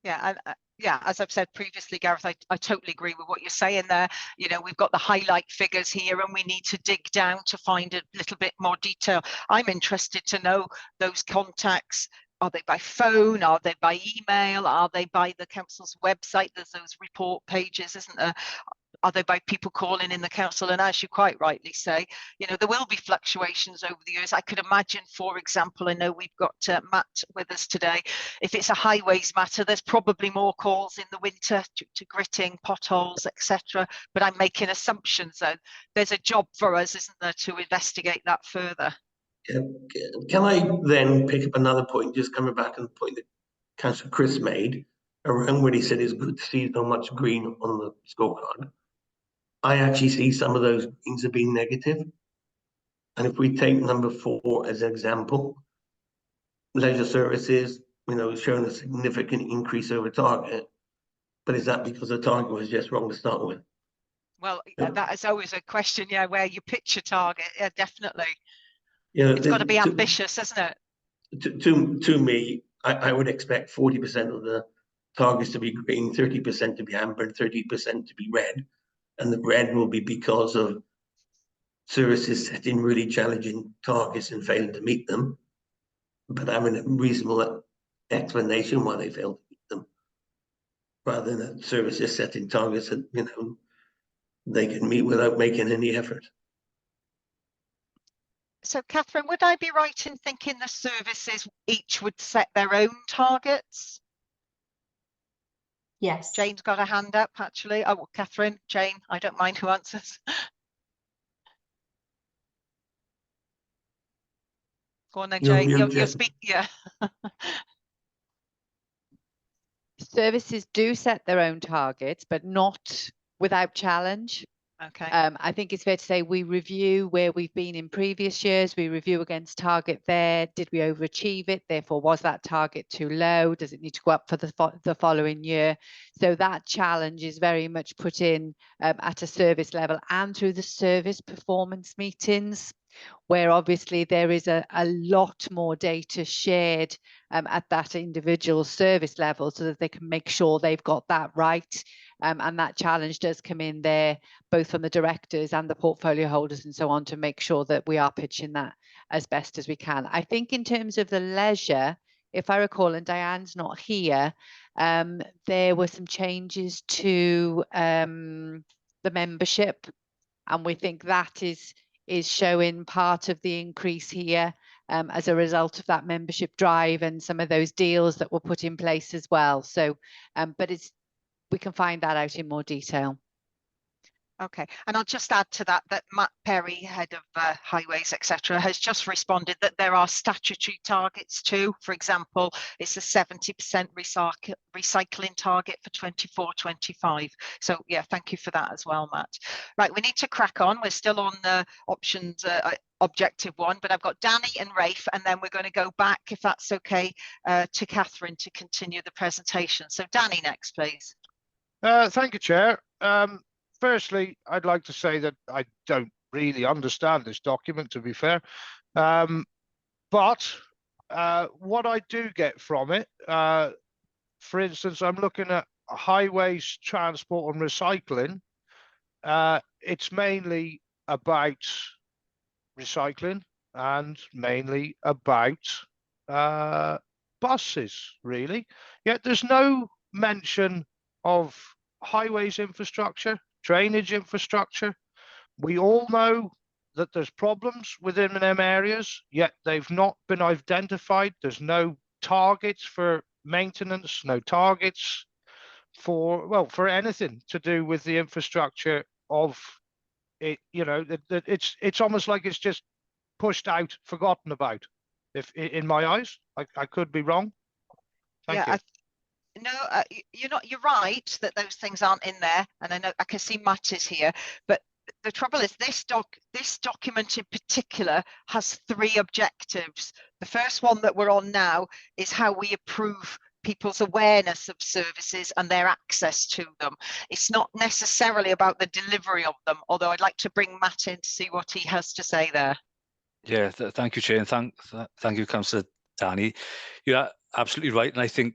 Yeah, and yeah, as I've said previously, Gareth, I totally agree with what you're saying there. You know, we've got the highlight figures here and we need to dig down to find a little bit more detail. I'm interested to know those contacts. Are they by phone? Are they by email? Are they by the council's website? There's those report pages, isn't there? Are they by people calling in the council? And as you quite rightly say, you know, there will be fluctuations over the years. I could imagine, for example, I know we've got Matt with us today. If it's a highways matter, there's probably more calls in the winter to gritting, potholes, etc. But I'm making assumptions, though. There's a job for us, isn't there, to investigate that further. Can I then pick up another point, just coming back on the point that Councillor Chris made around when he said it's good to see so much green on the scorecard? I actually see some of those greens have been negative. And if we take number 4 as an example, leisure services, you know, showing a significant increase over target. But is that because the target was just wrong to start with? Well, that is always a question, yeah, where you pitch a target. Yeah, definitely. Yeah, it's got to be ambitious, isn't it? To me, I would expect 40% of the targets to be green, 30% to be amber, and 30% to be red. And the red will be because of services setting really challenging targets and failing to meet them, but having a reasonable explanation why they failed to meet them. rather than services setting targets that, you know, they can meet without making any effort. So Catherine, would I be right in thinking the services each would set their own targets? Yes. Jane's got a hand up actually. Oh, Catherine, Jane, I don't mind who answers. Go on then, You're Jane. mute, You're Jane. speaking. Yeah. Services do set their own targets, but not without challenge. Okay. I think it's fair to say we review where we've been in previous years. We review against target there. Did we overachieve it? Therefore, was that target too low? Does it need to go up for the following year? So that challenge is very much put in at a service level and through the service performance meetings, where obviously there is a lot more data shared at that individual service level so that they can make sure they've got that right. And that challenge does come in there, both from the directors and the portfolio holders and so on, to make sure that we are pitching that as best as we can. I think in terms of the leisure, if I recall, and Diane's not here, there were some changes to the membership, and we think that is showing part of the increase here as a result of that membership drive and some of those deals that were put in place as well. So, but we can find that out in more detail. Okay, and I'll just add to that Matt Perry, head of highways, etc., has just responded that there are statutory targets too. For example, it's a 70% recycling target for 24-25. So yeah, thank you for that as well, Matt. Right, we need to crack on. We're still on the options objective one, but I've got Danny and Rafe, and then we're going to go back, if that's okay, to Catherine to continue the presentation. So Danny next, please. Thank you, Chair. Firstly, I'd like to say that I don't really understand this document, to be fair. But what I do get from it, for instance, I'm looking at highways, transport and recycling. It's mainly about recycling and mainly about buses, really. Yet there's no mention of highways infrastructure, drainage infrastructure. We all know that there's problems within them areas, yet they've not been identified. There's no targets for maintenance, no targets for, well, for anything to do with the infrastructure of it. You know, it's almost like it's just pushed out, forgotten about. If in my eyes, I could be wrong. Thank you. No, you're right that those things aren't in there, and I know I can see Matt is here, but the trouble is this document in particular has 3 objectives. The first one that we're on now is how we improve people's awareness of services and their access to them. It's not necessarily about the delivery of them, although I'd like to bring Matt in to see what he has to say there. Yeah, thank you, Chair, and thank you, Councillor Danny. You're absolutely right, and I think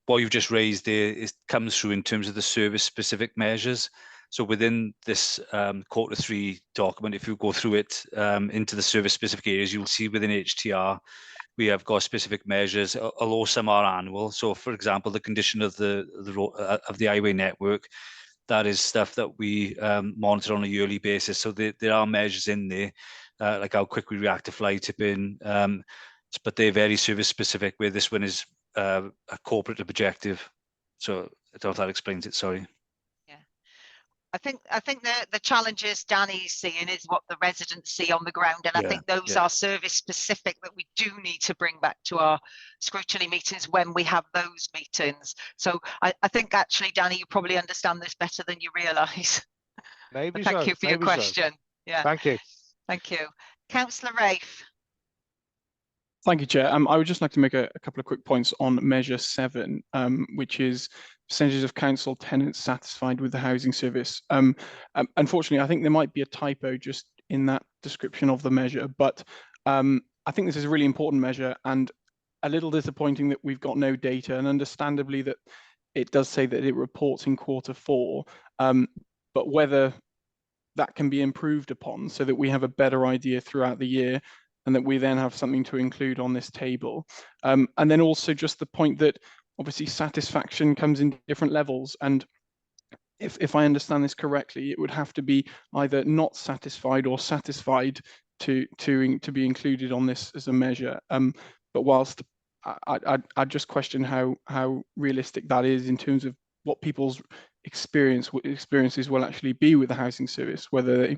what you've just raised there comes through in terms of the service-specific measures. So within this Q3 document, if you go through it into the service-specific areas, you'll see within HTR we have got specific measures, although some are annual. So, for example, the condition of the highway network, that is stuff that we monitor on a yearly basis. So there are measures in there, like how quick we react to fly tipping, but they're very service specific, where this one is a corporate objective. So I don't know if that explains it, sorry. Yeah, I think the challenges Danny's seeing is what the residents see on the ground, and I think those are service specific that we do need to bring back to our scrutiny meetings when we have those meetings. So I think actually, Danny, you probably understand this better than you realise. Maybe Thank so. you for your question. Yeah. Thank you. Thank you. Councillor Rafe. Thank you, Chair. I would just like to make a couple of quick points on Measure 7, which is percentages of council tenants satisfied with the housing service. Unfortunately, I think there might be a typo just in that description of the measure, but I think this is a really important measure, and a little disappointing that we've got no data, and understandably that it does say that it reports in Q4, but whether that can be improved upon so that we have a better idea throughout the year, and that we then have something to include on this table. And then also just the point that obviously satisfaction comes in different levels, and if I understand this correctly, it would have to be either not satisfied or satisfied to be included on this as a measure. But whilst I just question how realistic that is in terms of what people's experiences will actually be with the housing service, whether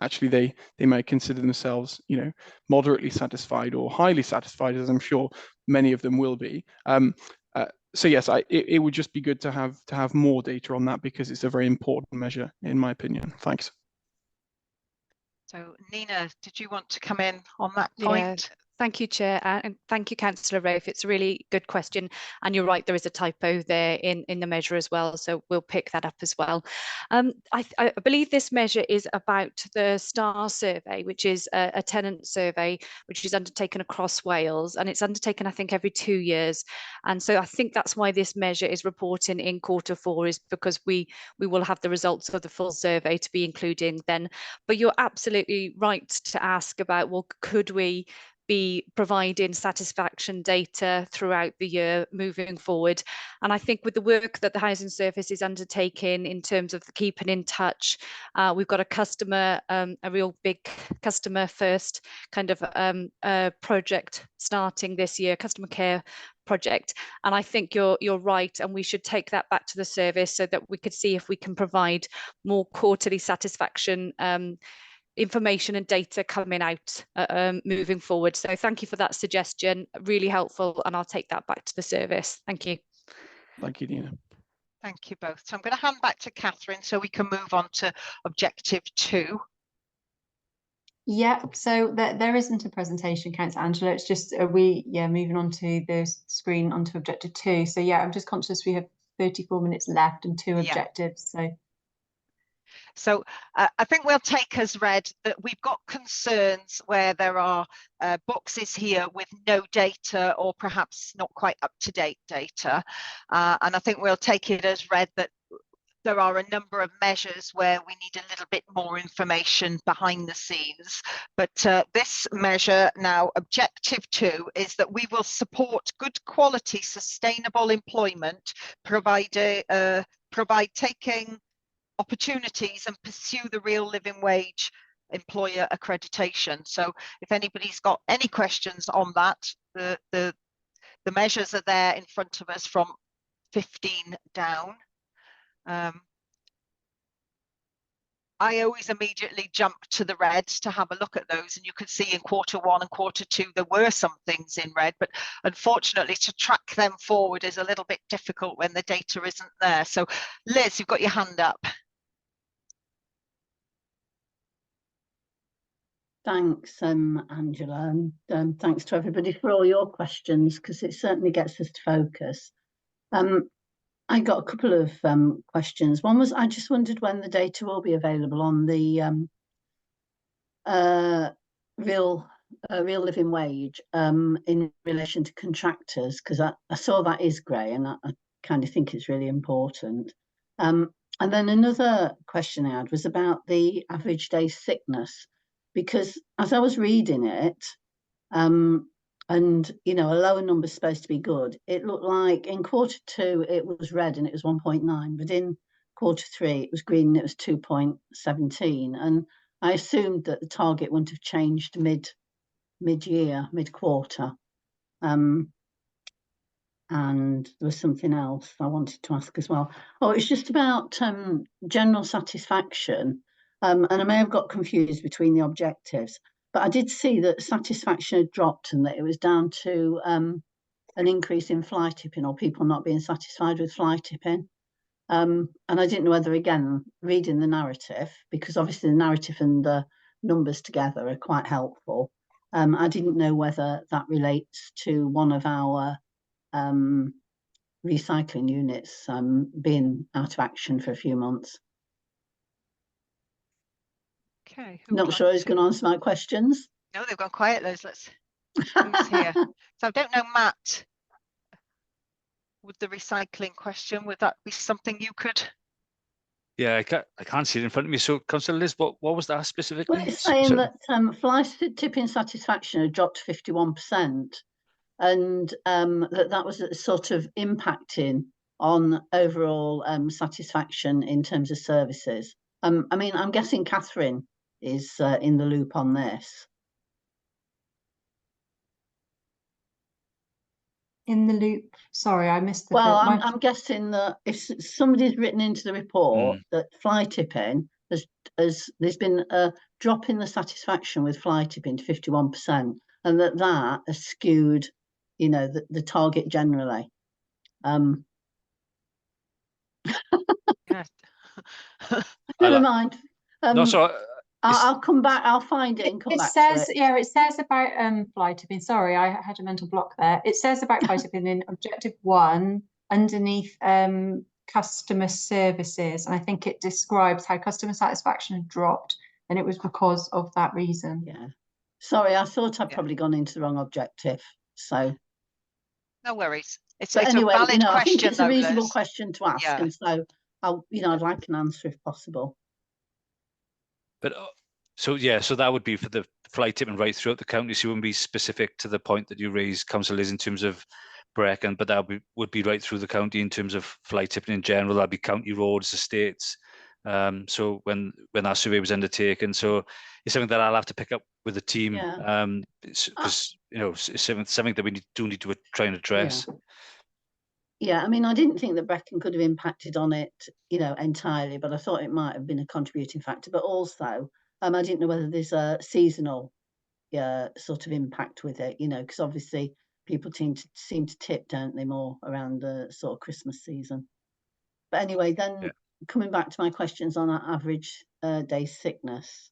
actually they may consider themselves moderately satisfied or highly satisfied, as I'm sure many of them will be. So yes, it would just be good to have more data on that, because it's a very important measure in my opinion. Thanks. So Nina, did you want to come in on that point? Thank you, Chair, and thank you, Councillor Rafe. It's a really good question, and you're right, there is a typo there in the measure as well, so we'll pick that up as well. I believe this measure is about the STAR survey, which is a tenant survey which is undertaken across Wales, and it's undertaken, I think, every 2 years. And so I think that's why this measure is reporting in Q4, is because we will have the results of the full survey to be including then. But you're absolutely right to ask about, well, could we be providing satisfaction data throughout the year moving forward? And I think with the work that the Housing Service is undertaking in terms of keeping in touch, we've got a customer, a real big customer first kind of project starting this year, customer care project. And I think you're right, and we should take that back to the service so that we could see if we can provide more quarterly satisfaction information and data coming out moving forward. So thank you for that suggestion, really helpful, and I'll take that back to the service. Thank you. Thank you, Nina. Thank you both. So I'm going to hand back to Catherine so we can move on to objective 2. Yeah, so there isn't a presentation, Councillor Angela. It's just moving on to the screen onto objective 2. So yeah, I'm just conscious we have 34 minutes left and 2 objectives. So I think we'll take as read that we've got concerns where there are boxes here with no data or perhaps not quite up-to-date data. And I think we'll take it as read that there are a number of measures where we need a little bit more information behind the scenes. But this measure now, objective 2, is that we will support good quality, sustainable employment, provide taking opportunities and pursue the real living wage employer accreditation. So if anybody's got any questions on that, the measures are there in front of us from 15 down. I always immediately jump to the red to have a look at those, and you can see in Q1 and Q2 there were some things in red, but unfortunately to track them forward is a little bit difficult when the data isn't there. So Liz, you've got your hand up. Thanks, Angela, and thanks to everybody for all your questions, because it certainly gets us to focus. I got a couple of questions. One was, I just wondered when the data will be available on the real living wage in relation to contractors, because I saw that is grey, and I kind of think it's really important. And then another question I had was about the average day sickness, because as I was reading it, and a lower number is supposed to be good, it looked like in Q2 it was red and it was 1.9, but in Q3 it was green and it was 2.17. And I assumed that the target wouldn't have changed mid-year, mid-quarter. And there was something else I wanted to ask as well. Oh, it's just about general satisfaction. And I may have got confused between the objectives, but I did see that satisfaction had dropped and that it was down to an increase in fly tipping, or people not being satisfied with fly tipping. And I didn't know whether, again, reading the narrative, because obviously the narrative and the numbers together are quite helpful. I didn't know whether that relates to one of our recycling units being out of action for a few months. Okay. Not sure who's going to answer my questions. No, they've gone quiet, Liz. Who's here? So I don't know, Matt, with the recycling question, would that be something you could? Yeah, I can't see it in front of me. So, Councillor Liz, what was that specifically? Well, it's saying that fly tipping satisfaction had dropped to 51%. and that was sort of impacting on overall satisfaction in terms of services. I mean, I'm guessing Catherine is in the loop on this. In the loop. Sorry, I missed the. Well, I'm guessing that if somebody's written into the report that fly tipping there's been a drop in the satisfaction with fly tipping to 51%, and that has skewed, you know, the target generally. Never mind. No, so I'll come back. I'll find it and come back to it. Yeah, it says about fly tipping. Sorry, I had a mental block there. It says about fly tipping in objective 1 underneath customer services, and I think it describes how customer satisfaction had dropped, and it was because of that reason. Yeah. Sorry, I thought I'd probably gone into the wrong objective. So. No worries. It's anyway, a valid you know, question, I think it's a reasonable Liz. question to ask, and so I'd like an answer if possible. But so that would be for the fly tipping right throughout the county. So it wouldn't be specific to the point that you raised, Councillor Liz, in terms of Brecon, but that would be right through the county in terms of fly tipping in general. That'd be county roads, estates. So when that survey was undertaken, so it's something that I'll have to pick up with the team, because you know, it's something that we need to try and address. Yeah, I mean, I didn't think that Brecon could have impacted on it, you know, entirely, but I thought it might have been a contributing factor. But also, I didn't know whether there's a seasonal sort of impact with it, you know, because obviously people seem to tip, don't they, more around the sort of Christmas season. But anyway, then coming back to my questions on our average day sickness.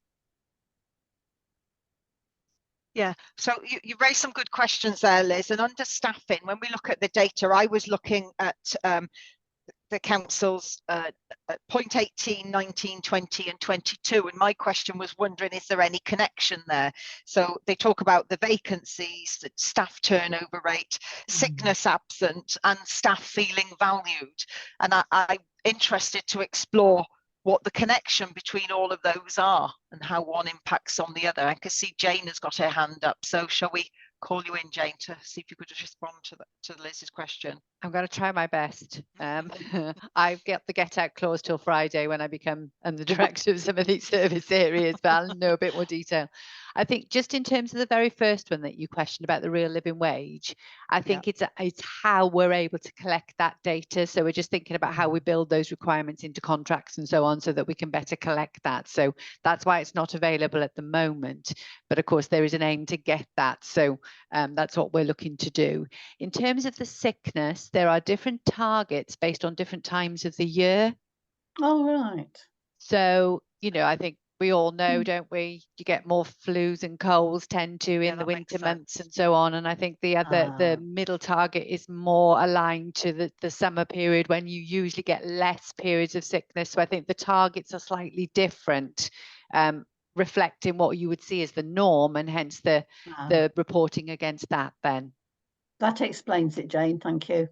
Yeah, so you raised some good questions there, Liz. And under staffing, when we look at the data, I was looking at the councils at point 18, 19, 20 and 22. And my question was wondering, is there any connection there? So they talk about the vacancies, the staff turnover rate, sickness absent and staff feeling valued. And I'm interested to explore what the connection between all of those are and how one impacts on the other. I can see Jane has got her hand up. So shall we call you in, Jane, to see if you could just respond to Liz's question? I'm going to try my best. I've got the get out clause till Friday when I become the director of some of these service areas, but I'll know a bit more detail. I think just in terms of the very first one that you questioned about the real living wage, I think it's how we're able to collect that data. So we're just thinking about how we build those requirements into contracts and so on, so that we can better collect that. So that's why it's not available at the moment. But of course, there is an aim to get that. So that's what we're looking to do. In terms of the sickness, there are different targets based on different times of the year. Oh, right. So, you know, I think we all know, don't we? You get more flus and colds tend to in the winter months and so on. And I think the middle target is more aligned to the summer period when you usually get less periods of sickness. So I think the targets are slightly different, reflecting what you would see as the norm, and hence the reporting against that then. That explains it, Jane. Thank you.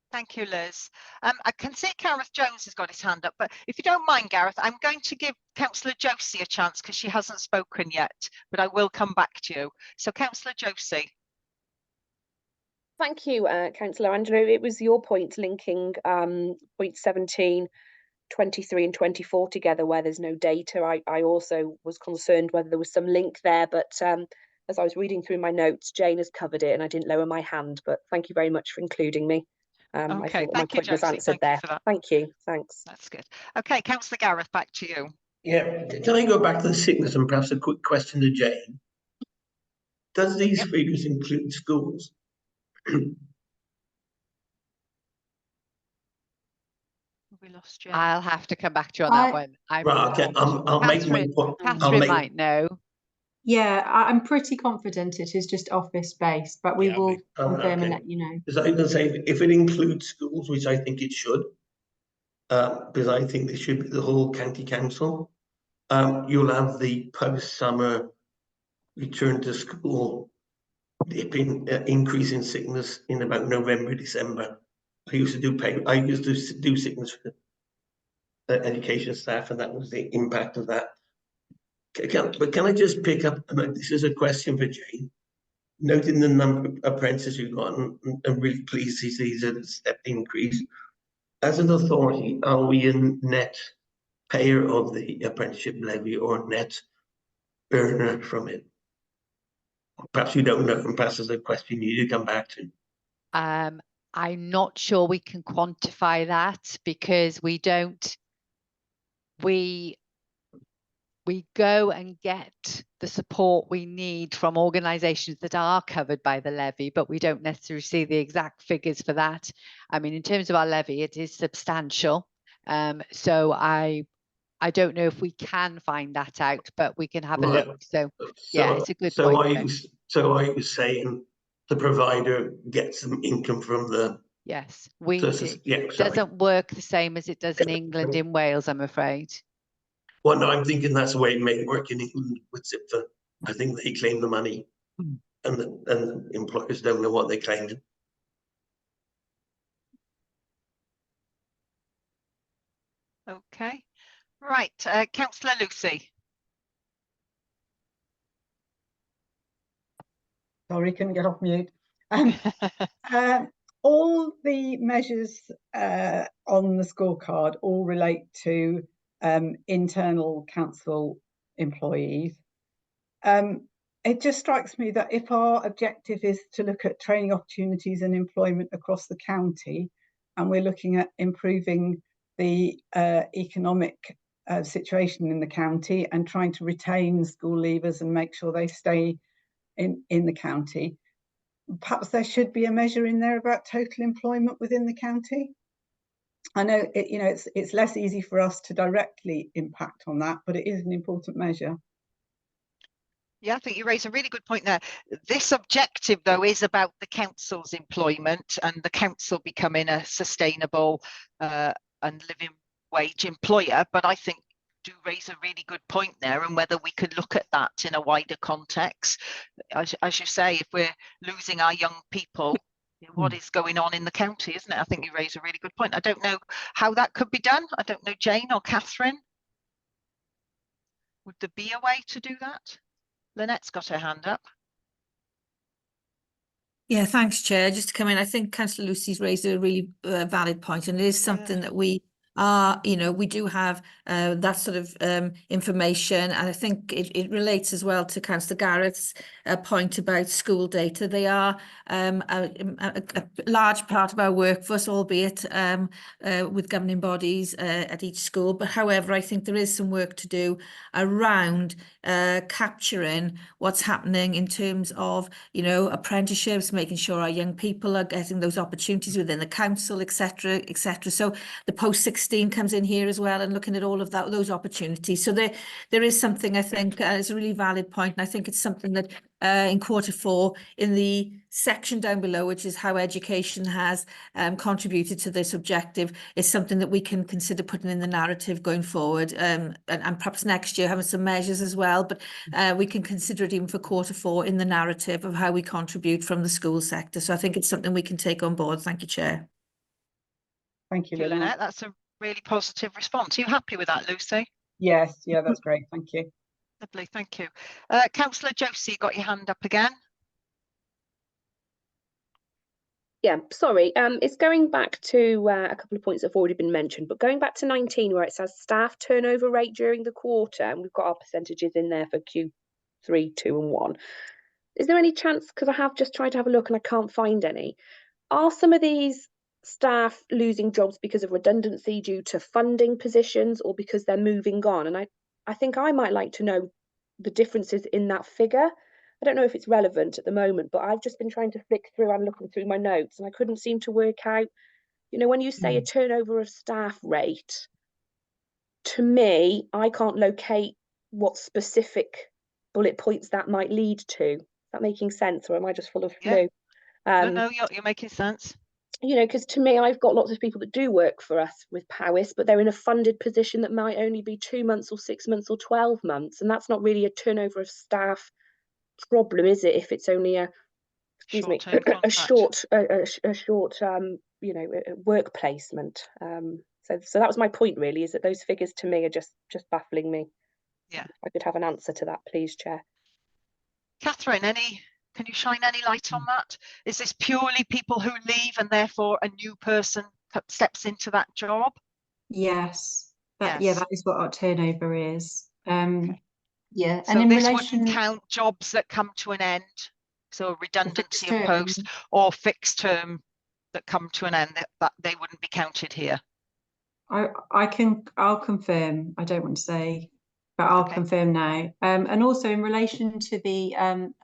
Thank you, Liz. I can see Gareth Jones has got his hand up, but if you don't mind, Gareth, I'm going to give Councillor Josie a chance because she hasn't spoken yet, but I will come back to you. So Councillor Josie. Thank you, Councillor Angelo. It was your point linking point 17, 23 and 24 together where there's no data. I also was concerned whether there was some link there, but as I was reading through my notes, Jane has covered it and I didn't lower my hand, but thank you very much for including me. I thought my point was answered there. Thank you. Thanks. That's good. Okay, Councillor Gareth, back to you. Yeah, can I go back to the sickness and perhaps a quick question to Jane? Does these figures include schools? We lost Jane. I'll have to come back to you on that one. Right, okay, I'll make my point. Catherine might know. Yeah, I'm pretty confident it is just office based, but we will confirm and let you know. Because I was going to say, if it includes schools, which I think it should, because I think this should be the whole county council, you'll have the post-summer return to school increase in sickness in about November, December. I used to do sickness for education staff, and that was the impact of that. But can I just pick up? This is a question for Jane. noting the number of apprentices we've got, and I'm really pleased to see the step increase. As an authority, are we a net payer of the apprenticeship levy or net earner from it? Perhaps you don't know, and perhaps there's a question you need to come back to. I'm not sure we can quantify that because we don't. We go and get the support we need from organisations that are covered by the levy, but we don't necessarily see the exact figures for that. I mean, in terms of our levy, it is substantial. So I don't know if we can find that out, but we can have a look. So yeah, it's a good point. So are you saying the provider gets some income from the? Yes, it doesn't work the same as it does in England, in Wales, I'm afraid. Well, no, I'm thinking that's the way it may work in England with SIPFA. I think they claim the money, and the employers don't know what they claimed. Okay, right, Councillor Lucy. Sorry, couldn't get off mute. All the measures on the scorecard all relate to internal council employees. It just strikes me that if our objective is to look at training opportunities and employment across the county, and we're looking at improving the economic situation in the county and trying to retain school leavers and make sure they stay in the county, perhaps there should be a measure in there about total employment within the county. I know it's less easy for us to directly impact on that, but it is an important measure. Yeah, I think you raise a really good point there. This objective, though, is about the council's employment and the council becoming a sustainable and living wage employer. But I think you do raise a really good point there, and whether we could look at that in a wider context. As you say, if we're losing our young people, what is going on in the county, isn't it? I think you raise a really good point. I don't know how that could be done. I don't know, Jane or Catherine. Would there be a way to do that? Lynette's got her hand up. Yeah, thanks, Chair. Just to come in, I think Councillor Lucy's raised a really valid point, and it is something that we are, we do have that sort of information, and I think it relates as well to Councillor Garrett's point about school data. They are a large part of our workforce, albeit with governing bodies at each school. But however, I think there is some work to do around capturing what's happening in terms of, apprenticeships, making sure our young people are getting those opportunities within the council, etc., etc. So the post-16 comes in here as well, and looking at all of those opportunities. So there is something, I think, it's a really valid point, and I think it's something that in Q4, in the section down below, which is how education has contributed to this objective, is something that we can consider putting in the narrative going forward, and perhaps next year having some measures as well, but we can consider it even for Q4 in the narrative of how we contribute from the school sector. So I think it's something we can take on board. Thank you, Chair. Thank you, Lynette. That's a really positive response. Are you happy with that, Lucy? Yes, yeah, that's great. Thank you. Lovely, thank you. Councillor Josie, you got your hand up again. Yeah, sorry. It's going back to a couple of points that have already been mentioned, but going back to 19, where it says staff turnover rate during the quarter, and we've got our percentages in there for Q3, 2 and 1. Is there any chance, because I have just tried to have a look and I can't find any, are some of these staff losing jobs because of redundancy due to funding positions or because they're moving on? And I think I might like to know the differences in that figure. I don't know if it's relevant at the moment, but I've just been trying to flick through and looking through my notes, and I couldn't seem to work out, when you say a turnover of staff rate, to me, I can't locate what specific bullet points that might lead to. Is that making sense, or am I just full of flu? No, you're making sense. Because to me, I've got lots of people that do work for us with Powys, but they're in a funded position that might only be 2 months or 6 months or 12 months. And that's not really a turnover of staff problem, is it? If it's only a short work placement. So that was my point, really, is that those figures to me are just baffling me. Yeah. I could have an answer to that, please, Chair. Catherine, any Can you shine any light on that? Is this purely people who leave and therefore a new person steps into that job? Yes, yeah, Yes. that is what our turnover is. Yeah, So and in this relation, wouldn't count jobs that come to an end, so a redundancy of term. post or fixed term that come to an end, that they wouldn't be counted here. I'll confirm. I don't want to say, but I'll confirm now. And also in relation to the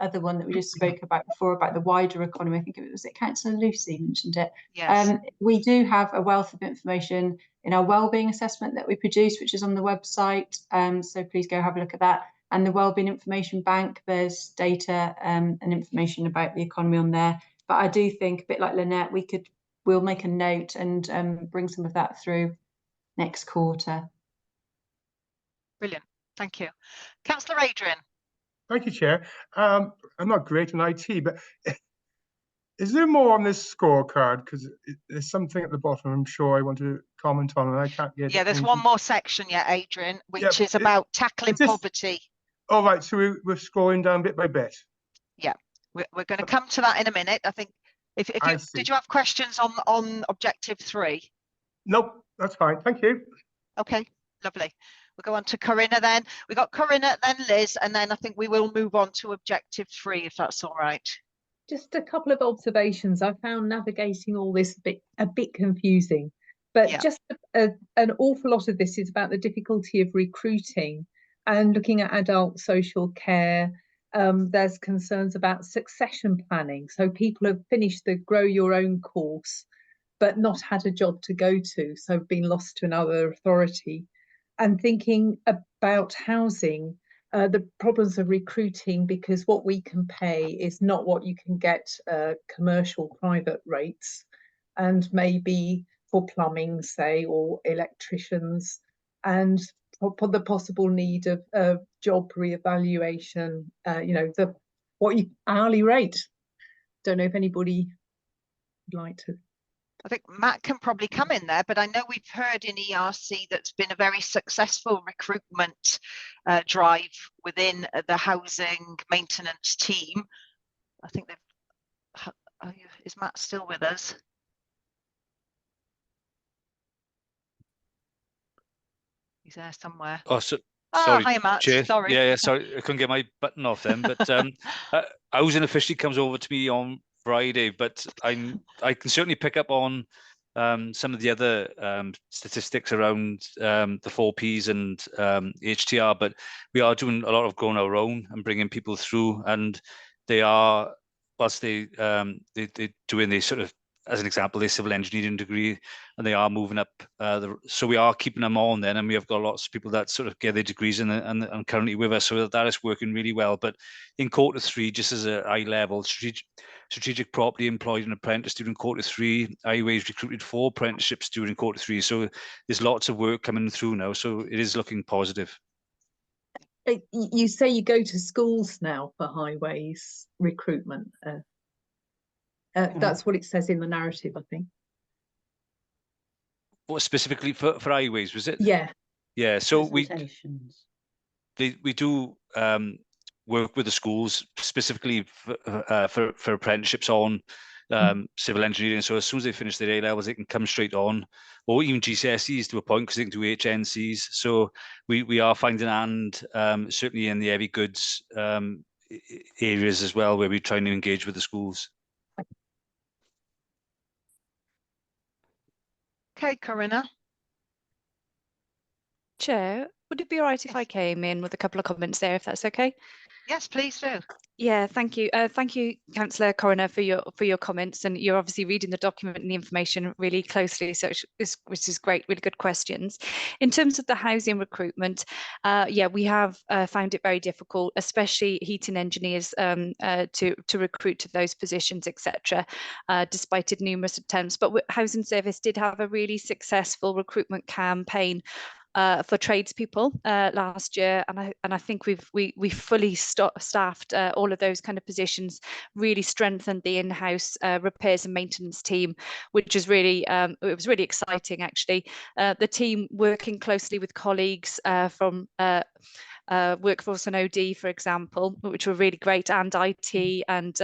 other one that we just spoke about before, about the wider economy, I think it was Councillor Lucy mentioned it. Yes. We do have a wealth of information in our wellbeing assessment that we produce, which is on the website. So please go have a look at that. And the Wellbeing Information Bank, there's data and information about the economy on there. But I do think, a bit like Lynette, we'll make a note and bring some of that through next quarter. Brilliant, thank you. Councillor Adrian. Thank you, Chair. I'm not great in IT, but is there more on this scorecard? Because there's something at the bottom I'm sure I want to comment on and I can't get it. Yeah, there's one more section, Adrian, which is about tackling poverty. All right, so we're scrolling down bit by bit. Yeah, we're going to come to that in a minute. I think if you did you have questions on objective 3? Nope, that's fine. Thank you. Okay, lovely. We'll go on to Corinna then. We got Corinna, then Liz, and then I think we will move on to objective 3, if that's all right. Just a couple of observations. I found navigating all this a bit confusing, but just an awful lot of this is about the difficulty of recruiting and looking at adult social care. There's concerns about succession planning. So people have finished the Grow Your Own course, but not had a job to go to, so been lost to another authority. And thinking about housing, the problems of recruiting, because what we can pay is not what you can get commercial private rates, and maybe for plumbing, say, or electricians, and for the possible need of job reevaluation, hourly rate. Don't know if anybody would like to. I think Matt can probably come in there, but I know we've heard in ERC that's been a very successful recruitment drive within the housing maintenance team. I think they've. Is Matt still with us? He's there somewhere. Oh, sorry, hi Matt. Chair. Sorry. Yeah, sorry, I couldn't get my button off then. But housing officially comes over to me on Friday, but I can certainly pick up on some of the other statistics around the 4Ps and HTR, but we are doing a lot of going our own and bringing people through, and they are, whilst they're doing the sort of, as an example, their civil engineering degree, and they are moving up. So we are keeping them on then, and we have got lots of people that sort of get their degrees and currently with us, so that is working really well. But in quarter 3, just as a high level, strategic property employed an apprentice during quarter 3. Highways recruited 4 apprenticeships during quarter 3. So there's lots of work coming through now. So it is looking positive. You say you go to schools now for highways recruitment. That's what it says in the narrative, I think. What specifically for highways, was it? Yeah. Yeah. So we do work with the schools specifically for apprenticeships on civil engineering. So as soon as they finish their A levels, they can come straight on, or even GCSEs to a point, because they can do HNCs. So we are finding, and certainly in the heavy goods areas as well, where we're trying to engage with the schools. Okay, Corinna. Chair, would it be all right if I came in with a couple of comments there, if that's okay? Yes, please do. Yeah, thank you. Thank you, Councillor Corinna, for your comments, and you're obviously reading the document and the information really closely, so which is great, really good questions. In terms of the housing recruitment, yeah, we have found it very difficult, especially heating engineers, to recruit to those positions, etc. Despite numerous attempts. But Housing Service did have a really successful recruitment campaign for tradespeople last year, and I think we fully staffed all of those kind of positions, really strengthened the in-house repairs and maintenance team, which is really it was really exciting actually. The team working closely with colleagues from workforce and OD, for example, which were really great, and IT and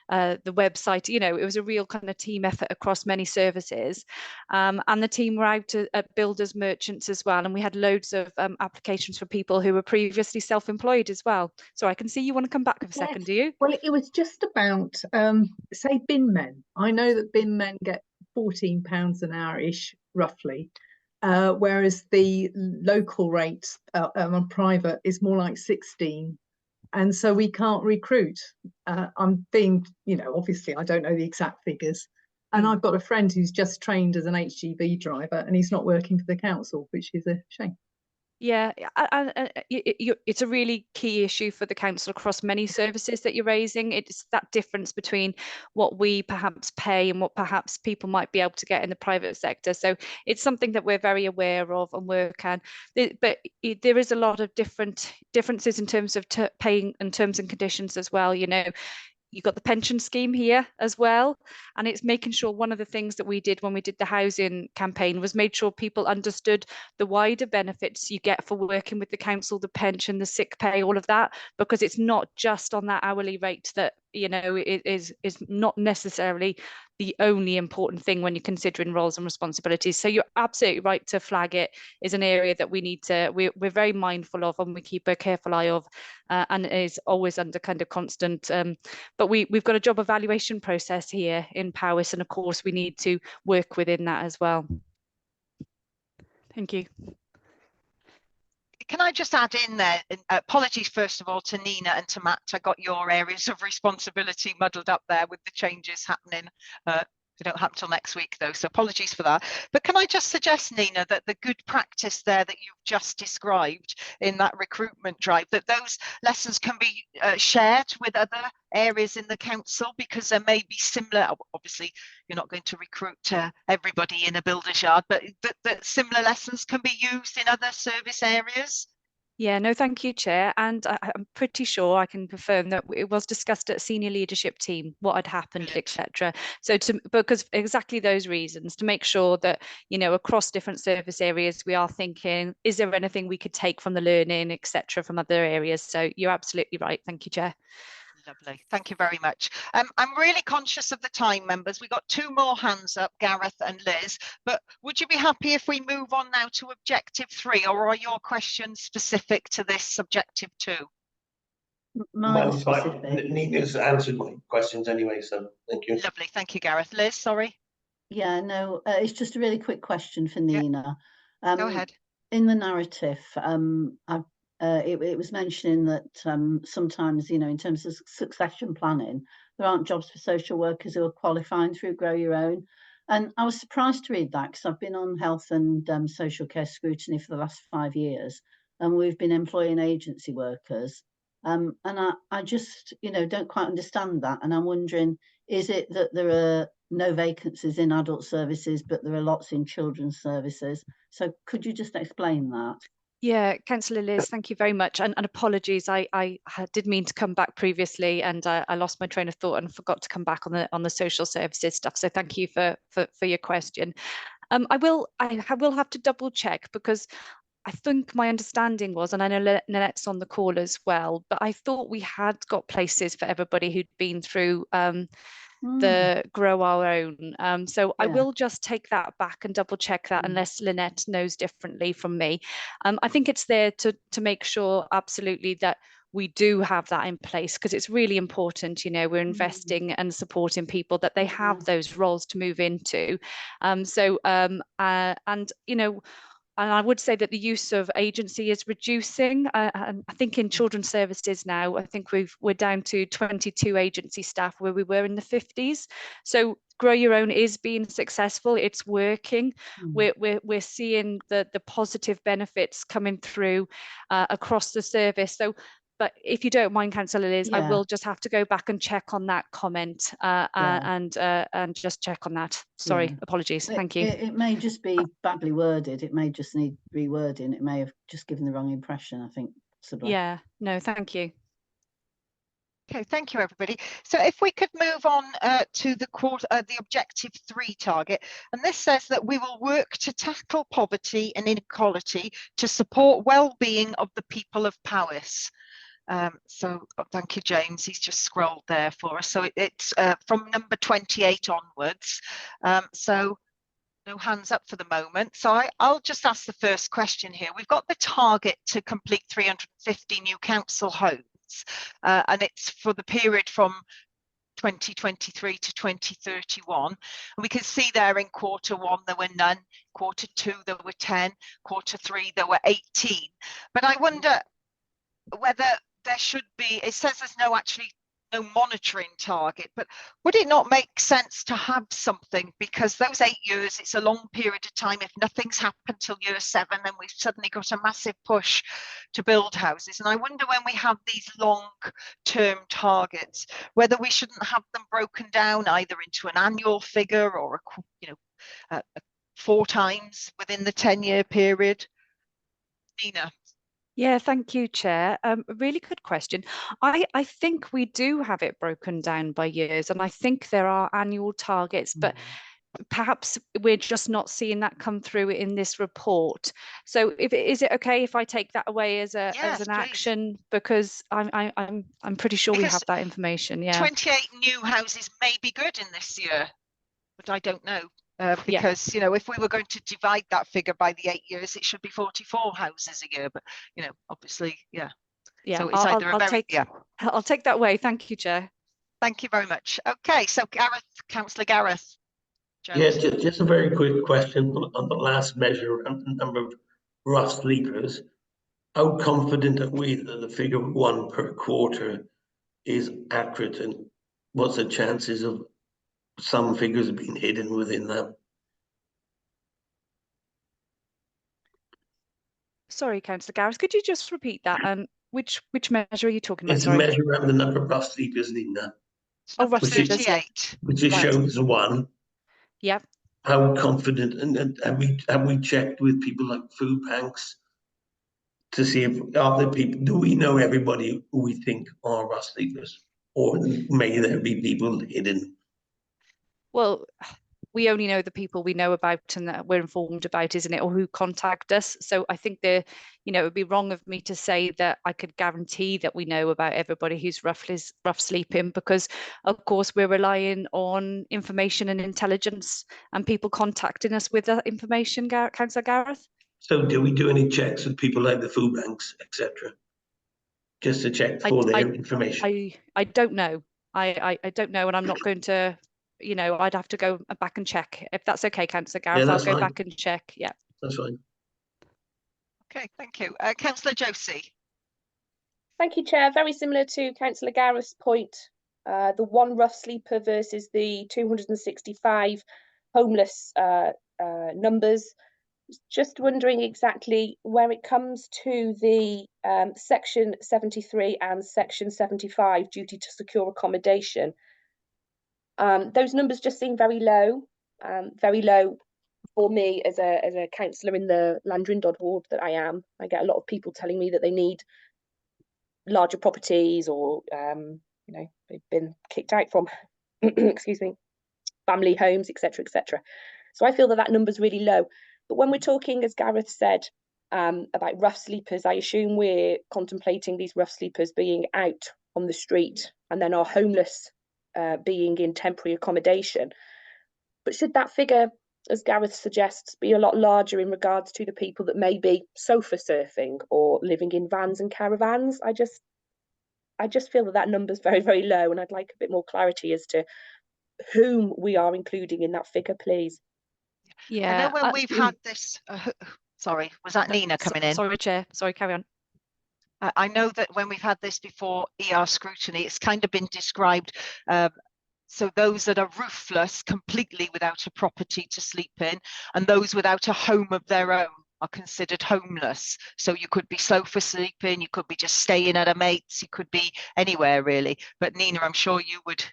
the website. You know, it was a real kind of team effort across many services, and the team were out at builders, merchants as well, and we had loads of applications for people who were previously self-employed as well. So I can see you want to come back for a second, do you? Well, it was just about say bin men. I know that bin men get £14 an hour-ish roughly, whereas the local rate on private is more like 16. And so we can't recruit. I'm being, you know, obviously I don't know the exact figures. And I've got a friend who's just trained as an HGV driver and he's not working for the council, which is a shame. Yeah, it's a really key issue for the council across many services that you're raising. It's that difference between what we perhaps pay and what perhaps people might be able to get in the private sector. So it's something that we're very aware of and work on. But there is a lot of differences in terms of paying and terms and conditions as well. You know, you've got the pension scheme here as well, and it's making sure one of the things that we did when we did the housing campaign was made sure people understood the wider benefits you get for working with the council, the pension, the sick pay, all of that, because it's not just on that hourly rate that, you know, it is not necessarily the only important thing when you're considering roles and responsibilities. So you're absolutely right to flag it is an area that we need to, we're very mindful of, and we keep a careful eye of, and it is always under kind of constant, but we've got a job evaluation process here in Powys, and of course we need to work within that as well. Thank you. Can I just add in there, apologies first of all to Nina and to Matt, I got your areas of responsibility muddled up there with the changes happening. They don't happen till next week though, so apologies for that. But can I just suggest, Nina, that the good practice there that you've just described in that recruitment drive, that those lessons can be shared with other areas in the council, because there may be similar, obviously you're not going to recruit everybody in a builder's yard, but that similar lessons can be used in other service areas. Yeah, no, thank you, Chair. And I'm pretty sure I can confirm that it was discussed at senior leadership team, what had happened, etc. So because exactly those reasons, to make sure that, you know, across different service areas, we are thinking, is there anything we could take from the learning, etc., from other areas? So you're absolutely right. Thank you, Chair. Lovely. Thank you very much. I'm really conscious of the time, members. We've got two more hands up, Gareth and Liz, but would you be happy if we move on now to objective 3, or are your questions specific to this objective 2? Mine's fine. Nina's answered my questions anyway, so thank you. Lovely. Thank you, Gareth. Liz, sorry. Yeah, no, it's just a really quick question for Nina. Go ahead. In the narrative, it was mentioning that sometimes, you know, in terms of succession planning, there aren't jobs for social workers who are qualifying through Grow Your Own. And I was surprised to read that, because I've been on health and social care scrutiny for the last 5 years, and we've been employing agency workers. And I just, you know, don't quite understand that. And I'm wondering, is it that there are no vacancies in adult services, but there are lots in children's services? So could you just explain that? Yeah, Councillor Liz, thank you very much. And apologies, I did mean to come back previously, and I lost my train of thought and forgot to come back on the social services stuff. So thank you for your question. I will have to double check, because I think my understanding was, and I know Nanette's on the call as well, but I thought we had got places for everybody who'd been through the Grow Our Own. So I will just take that back and double check that, unless Lynette knows differently from me. I think it's there to make sure absolutely that we do have that in place, because it's really important, you know, we're investing and supporting people, that they have those roles to move into. And you know, and I would say that the use of agency is reducing. And I think in children's services now, I think we're down to 22 agency staff, where we were in the 50s. So Grow Your Own is being successful. It's working. We're seeing the positive benefits coming through across the service. So, but if you don't mind, Councillor Liz, I will just have to go back and check on that comment and just check on that. Sorry, apologies. Thank you. It may just be badly worded. It may just need rewording. It may have just given the wrong impression, I think, possibly. Yeah, no, thank you. Okay, thank you, everybody. So if we could move on to the objective 3 target, and this says that we will work to tackle poverty and inequality to support well-being of the people of Powys. Thank you, James. He's just scrolled there for us. So it's from number 28 onwards. So no hands up for the moment. So I'll just ask the first question here. We've got the target to complete 350 new council homes. And it's for the period from 2023 to 2031. And we can see there in Q1 there were none, Q2 there were 10, Q3 there were 18. But I wonder whether there should be, it says there's no monitoring target, but would it not make sense to have something, because those 8 years, it's a long period of time. If nothing's happened till year 7, then we've suddenly got a massive push to build houses. And I wonder, when we have these long-term targets, whether we shouldn't have them broken down either into an annual figure or 4 times within the 10-year period. Nina. Yeah, thank you, Chair. A really good question. I think we do have it broken down by years, and I think there are annual targets, but perhaps we're just not seeing that come through in this report. So is it okay if I take that away as an action, because I'm pretty sure we have that information. Yeah. 28 new houses may be good in this year, but I don't know. Because if we were going to divide that figure by the 8 years, it should be 44 houses a year. But obviously, yeah. So it's I'll take that away. Thank you, Chair. Thank you very much. Okay, so Councillor Gareth. Jones. Yeah, just a very quick question on the last measure and the number of rough sleepers. How confident are we that the figure 1 per quarter is accurate, and what's the chances of some figures being hidden within that? Sorry, Councillor Gareth, could you just repeat that? Which measure are you talking about? It's a measure around the number of rough sleepers, Nina. Oh, rough sleepers. 38. Which is shown as 1. Yep. How confident, and have we checked with people like food banks to see if other people, do we know everybody who we think are rough sleepers, or may there be people hidden? Well, we only know the people we know about and that we're informed about, isn't it, or who contact us. So I think it would be wrong of me to say that I could guarantee that we know about everybody who's rough sleeping, because of course we're relying on information and intelligence and people contacting us with that information, Councillor Gareth. So do we do any checks with people like the food banks, etc., just to check for their information? I don't know. I don't know, and I'm not going to. I'd have to go back and check. If that's okay, Councillor Gareth, I'll go back and check. Yeah. That's fine. Okay, thank you. Councillor Josie. Thank you, Chair. Very similar to Councillor Gareth's point, the 1 rough sleeper versus the 265 homeless numbers. Just wondering exactly where it comes to the section 73 and section 75 duty to secure accommodation. Those numbers just seem very low for me as a councillor in the Landrindod ward that I am. I get a lot of people telling me that they need larger properties, or they've been kicked out from excuse me, family homes, etc., etc. So I feel that number's really low. But when we're talking, as Gareth said, about rough sleepers, I assume we're contemplating these rough sleepers being out on the street and then our homeless being in temporary accommodation. But should that figure, as Gareth suggests, be a lot larger in regards to the people that may be sofa surfing or living in vans and caravans? I just feel that number's very, very low, and I'd like a bit more clarity as to whom we are including in that figure, please. Yeah. I know when we've had this, sorry, was that Nina coming in? Sorry, Chair. Sorry, carry on. I know that when we've had this before, scrutiny, it's kind of been described. So those that are roofless, completely without a property to sleep in, and those without a home of their own are considered homeless. So you could be sofa sleeping, you could be just staying at a mate's, you could be anywhere really. But Nina, I'm sure you would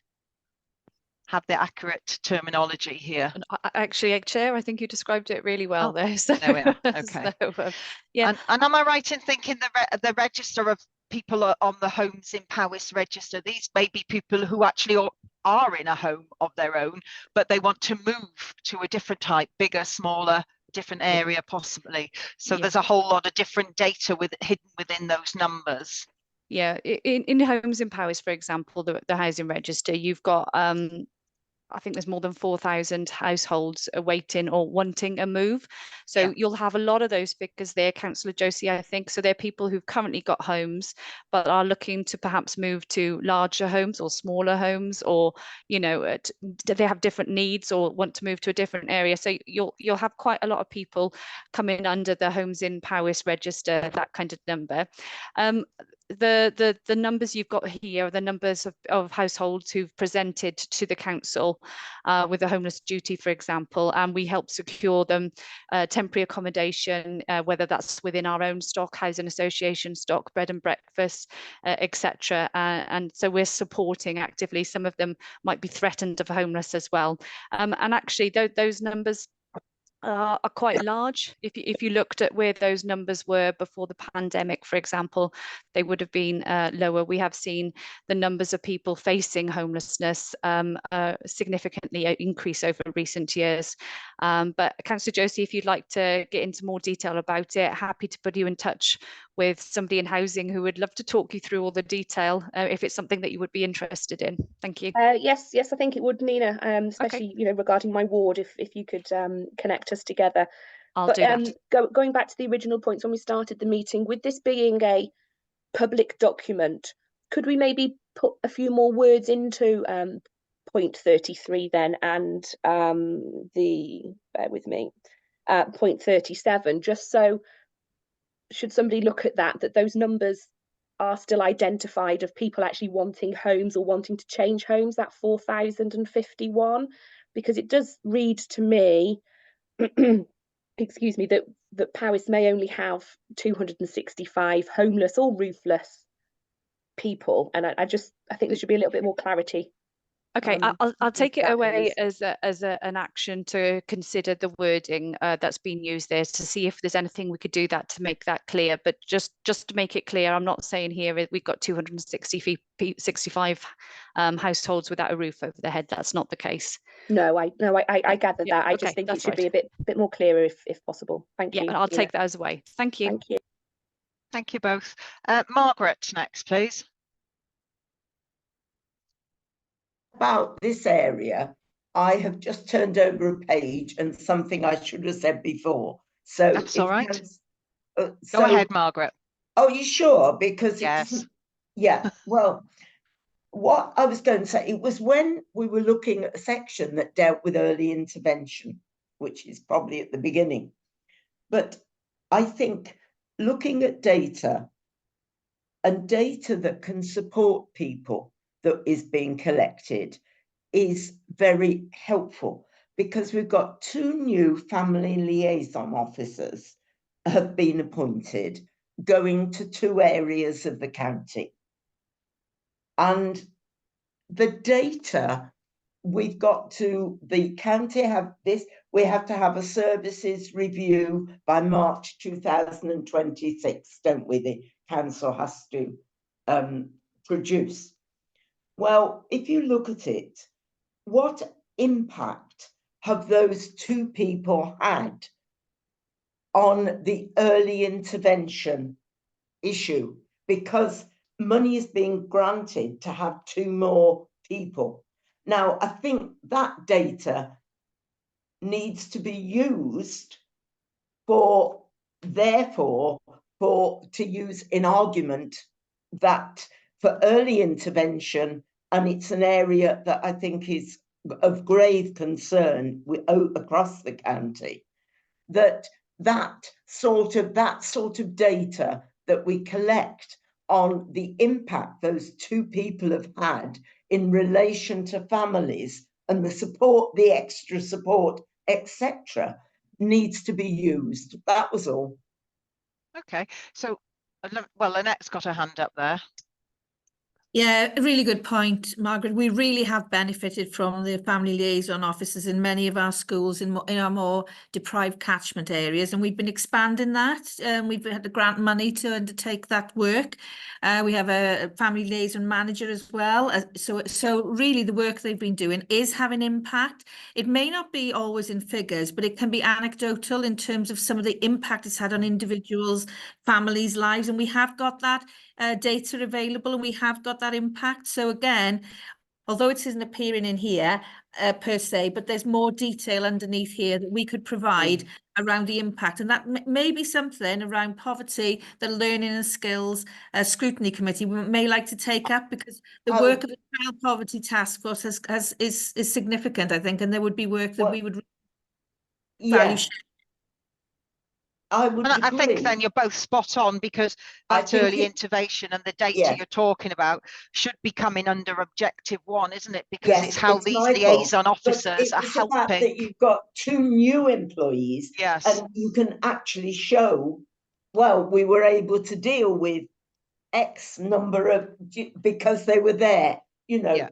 have the accurate terminology here. And actually, Chair, I think you described it really well there. So, there we are. Okay. So, yeah. And am I right in thinking the register of people are on the Homes in Powys register. These may be people who actually are in a home of their own, but they want to move to a different type, bigger, smaller, different area possibly. So there's a whole lot of different data hidden within those numbers. Yeah, in Homes in Powys, for example, the housing register, you've got I think there's more than 4,000 households awaiting or wanting a move. So you'll have a lot of those figures there, Councillor Josie, I think. So they're people who've currently got homes, but are looking to perhaps move to larger homes or smaller homes, or, you know, they have different needs or want to move to a different area. So you'll have quite a lot of people coming under the Homes in Powys register, that kind of number. The numbers you've got here are the numbers of households who've presented to the council with a homeless duty, for example, and we help secure them temporary accommodation, whether that's within our own stock, housing association stock, bed and breakfast, etc. And so we're supporting actively. Some of them might be threatened of homeless as well. And actually, those numbers are quite large. If you looked at where those numbers were before the pandemic, for example, they would have been lower. We have seen the numbers of people facing homelessness significantly increase over recent years. But Councillor Josie, if you'd like to get into more detail about it, happy to put you in touch with somebody in housing who would love to talk you through all the detail if it's something that you would be interested in. Thank you. Yes, I think it would, Nina, especially regarding my ward, if you could connect us together. I'll do that. Going back to the original points when we started the meeting, with this being a public document, could we maybe put a few more words into point 33 then, and bear with me, point 37, just so should somebody look at that those numbers are still identified of people actually wanting homes or wanting to change homes, that 4,051, because it does read to me, excuse me, that Powys may only have 265 homeless or roofless people, and I think there should be a little bit more clarity. Okay, I'll take it away as an action to consider the wording that's been used there, to see if there's anything we could do that to make that clear. But just to make it clear, I'm not saying here we've got 265 households without a roof over their head. That's not the case. No, I gathered that. I just think it should be a bit more clearer if possible. Thank you. Yeah, I'll take that as away. Thank you. Thank you. Thank you both. Margaret, next, please. About this area, I have just turned over a page and something I should have said before. So that's all right. Go ahead, Margaret. Oh, you sure? Because yes. Yeah. Well, what I was going to say, it was when we were looking at a section that dealt with early intervention, which is probably at the beginning. But I think looking at data and data that can support people that is being collected is very helpful, because we've got 2 new family liaison officers have been appointed, going to 2 areas of the county. And the data we've got to, the county have this, we have to have a services review by March 2026, don't we? The council has to produce. Well, if you look at it, what impact have those 2 people had on the early intervention issue? Because money is being granted to have 2 more people. Now, I think that data needs to be used to use in argument that for early intervention, and it's an area that I think is of grave concern across the county, that sort of data that we collect on the impact those 2 people have had in relation to families and the support, the extra support, etc., needs to be used. That was all. Okay, so well, Lynette's got her hand up there. Yeah, a really good point, Margaret. We really have benefited from the family liaison officers in many of our schools in our more deprived catchment areas, and we've been expanding that. We've had the grant money to undertake that work. We have a family liaison manager as well. So really the work they've been doing is having impact. It may not be always in figures, but it can be anecdotal in terms of some of the impact it's had on individuals, families' lives, and we have got that data available, and we have got that impact. So again, although it isn't appearing in here per se, but there's more detail underneath here that we could provide around the impact, and that may be something around poverty the Learning and Skills Scrutiny Committee may like to take up, because the work of the Child Poverty Task Force is significant, I think, and there would be work that we would value. I think then you're both spot on, because that early intervention and the data you're talking about should be coming under objective 1, isn't it? Because it's how these liaison officers are helping. That you've got 2 new employees, and you can actually show, well, we were able to deal with X number of, because they were there, you know.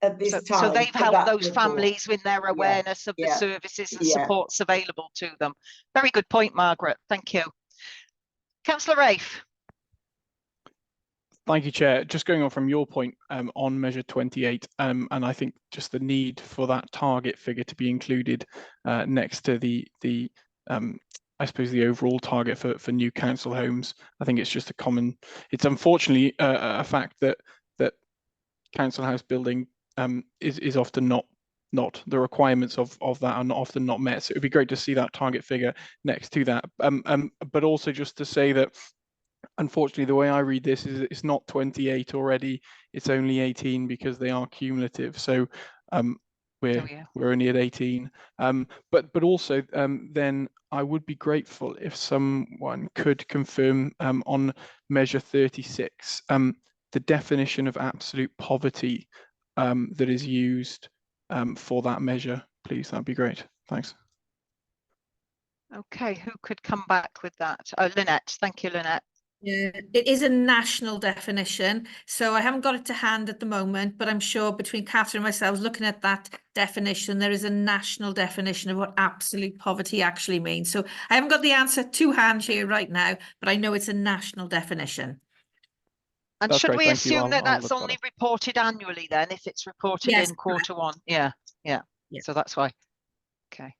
At this time. So they've helped those families with their awareness of the services and supports available to them. Very good point, Margaret. Thank you. Councillor Rafe. Thank you, Chair. Just going on from your point on measure 28, and I think just the need for that target figure to be included next to the I suppose the overall target for new council homes. I think it's just a common. It's unfortunately a fact that council house building is often not the requirements of that are often not met. So it'd be great to see that target figure next to that. But also just to say that unfortunately the way I read this is it's not 28 already, it's only 18 because they are cumulative. So we're only at 18. But also then I would be grateful if someone could confirm on measure 36 the definition of absolute poverty that is used for that measure, please. That'd be great. Thanks. Okay, who could come back with that? Oh, Lynette. Thank you, Lynette. Yeah, it is a national definition, so I haven't got it to hand at the moment, but I'm sure between Catherine and myself looking at that definition, there is a national definition of what absolute poverty actually means. So I haven't got the answer to hand here right now, but I know it's a national definition. And that's should great. we Thank assume that I'll that's only reported annually then, if it's reported in quarter 1? Yeah. So that's why. Okay.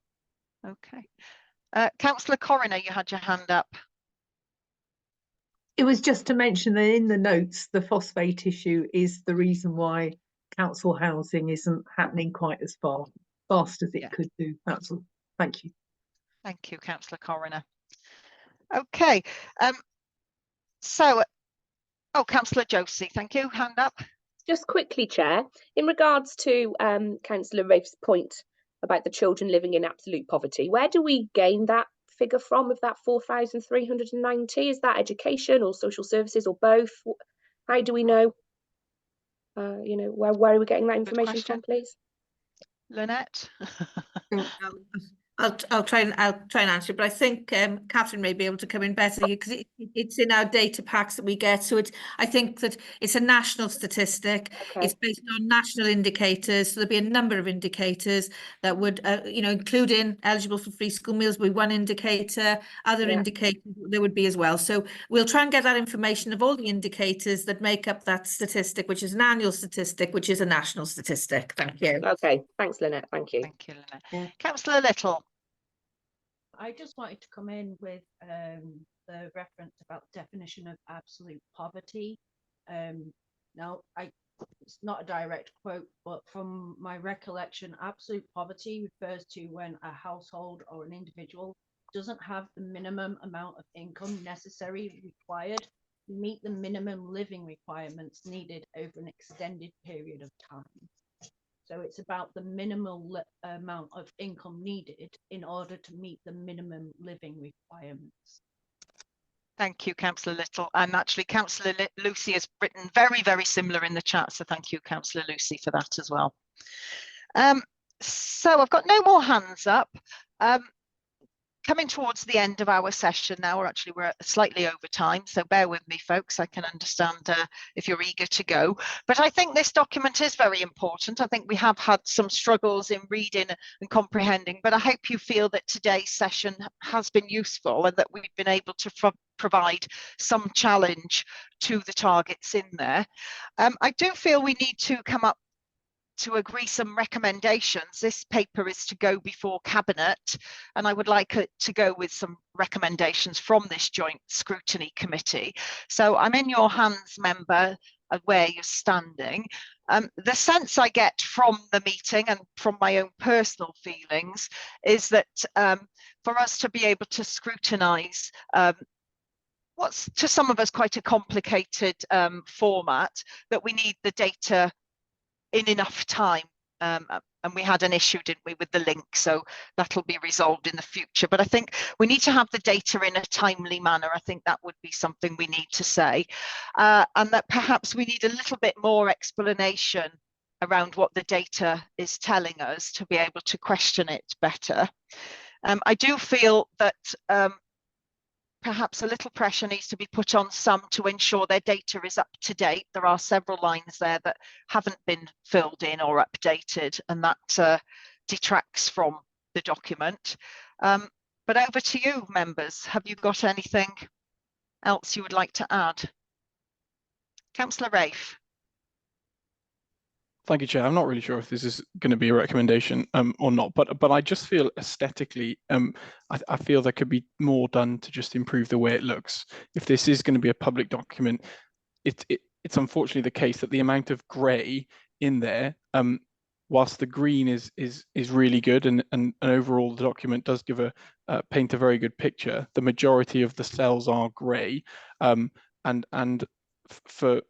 Councillor Coroner, you had your hand up. It was just to mention that in the notes, the phosphate issue is the reason why council housing isn't happening quite as fast as it could do. That's all. Thank you. Thank you, Councillor Coroner. Okay. Councillor Josie, thank you. Hand up. Just quickly, Chair, in regards to Councillor Rafe's point about the children living in absolute poverty, where do we gain that figure from, of that 4,390? Is that education or social services or both? How do we know? Where are we getting that information from, please? Lynette. I'll try and answer it, but I think Catherine may be able to come in better here, because it's in our data packs that we get. So I think that it's a national statistic. Okay. It's based on national indicators. So there'll be a number of indicators that would, including eligible for free school meals, be one indicator. Other indicators there would be as well. So we'll try and get that information of all the indicators that make up that statistic, which is an annual statistic, which is a national statistic. Thank you. Okay, thanks, Lynette. Thank you. Thank you, Lynette. Councillor Little. I just wanted to come in with the reference about the definition of absolute poverty. Now, it's not a direct quote, but from my recollection, absolute poverty refers to when a household or an individual doesn't have the minimum amount of income necessary required to meet the minimum living requirements needed over an extended period of time. So it's about the minimal amount of income needed in order to meet the minimum living requirements. Thank you, Councillor Little. And actually, Councillor Lucy has written very, very similar in the chat. So thank you, Councillor Lucy, for that as well. So I've got no more hands up. coming towards the end of our session now. We're slightly over time, so bear with me, folks. I can understand if you're eager to go. But I think this document is very important. I think we have had some struggles in reading and comprehending, but I hope you feel that today's session has been useful and that we've been able to provide some challenge to the targets in there. I do feel we need to come up to agree some recommendations. This paper is to go before Cabinet, and I would like it to go with some recommendations from this joint scrutiny committee. So I'm in your hands, member, of where you're standing. The sense I get from the meeting and from my own personal feelings is that for us to be able to scrutinise what's to some of us quite a complicated format, that we need the data in enough time, and we had an issue, didn't we, with the link, so that'll be resolved in the future. But I think we need to have the data in a timely manner. I think that would be something we need to say, and that perhaps we need a little bit more explanation around what the data is telling us to be able to question it better. I do feel that perhaps a little pressure needs to be put on some to ensure their data is up to date. There are several lines there that haven't been filled in or updated, and that detracts from the document. But over to you, members. Have you got anything else you would like to add? Councillor Rafe. Thank you, Chair. I'm not really sure if this is going to be a recommendation or not, but I just feel aesthetically, I feel there could be more done to just improve the way it looks. If this is going to be a public document, it's unfortunately the case that the amount of grey in there, whilst the green is really good and overall the document does give paint a very good picture, the majority of the cells are grey, and for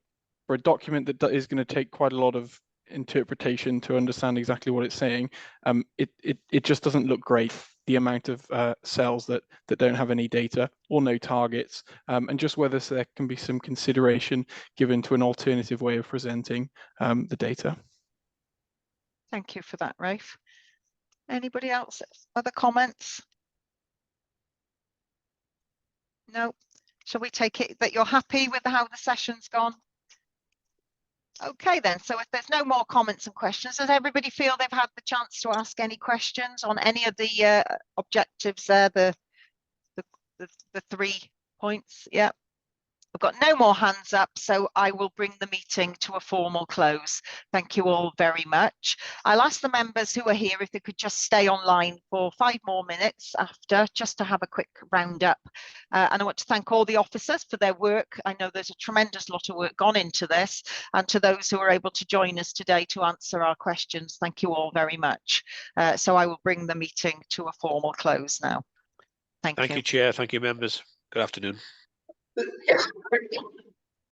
a document that is going to take quite a lot of interpretation to understand exactly what it's saying, it just doesn't look great, the amount of cells that don't have any data or no targets, and just whether there can be some consideration given to an alternative way of presenting the data. Thank you for that, Rafe. Anybody else? Other comments? No. Shall we take it that you're happy with how the session's gone? Okay then, so if there's no more comments and questions, does everybody feel they've had the chance to ask any questions on any of the objectives there, the 3 points? Yeah. I've got no more hands up, so I will bring the meeting to a formal close. Thank you all very much. I'll ask the members who are here if they could just stay online for 5 more minutes after, just to have a quick roundup. And I want to thank all the officers for their work. I know there's a tremendous lot of work gone into this, and to those who are able to join us today to answer our questions, thank you all very much. So I will bring the meeting to a formal close now. Thank you. Thank you, Chair. Thank you, members. Good afternoon. Yes.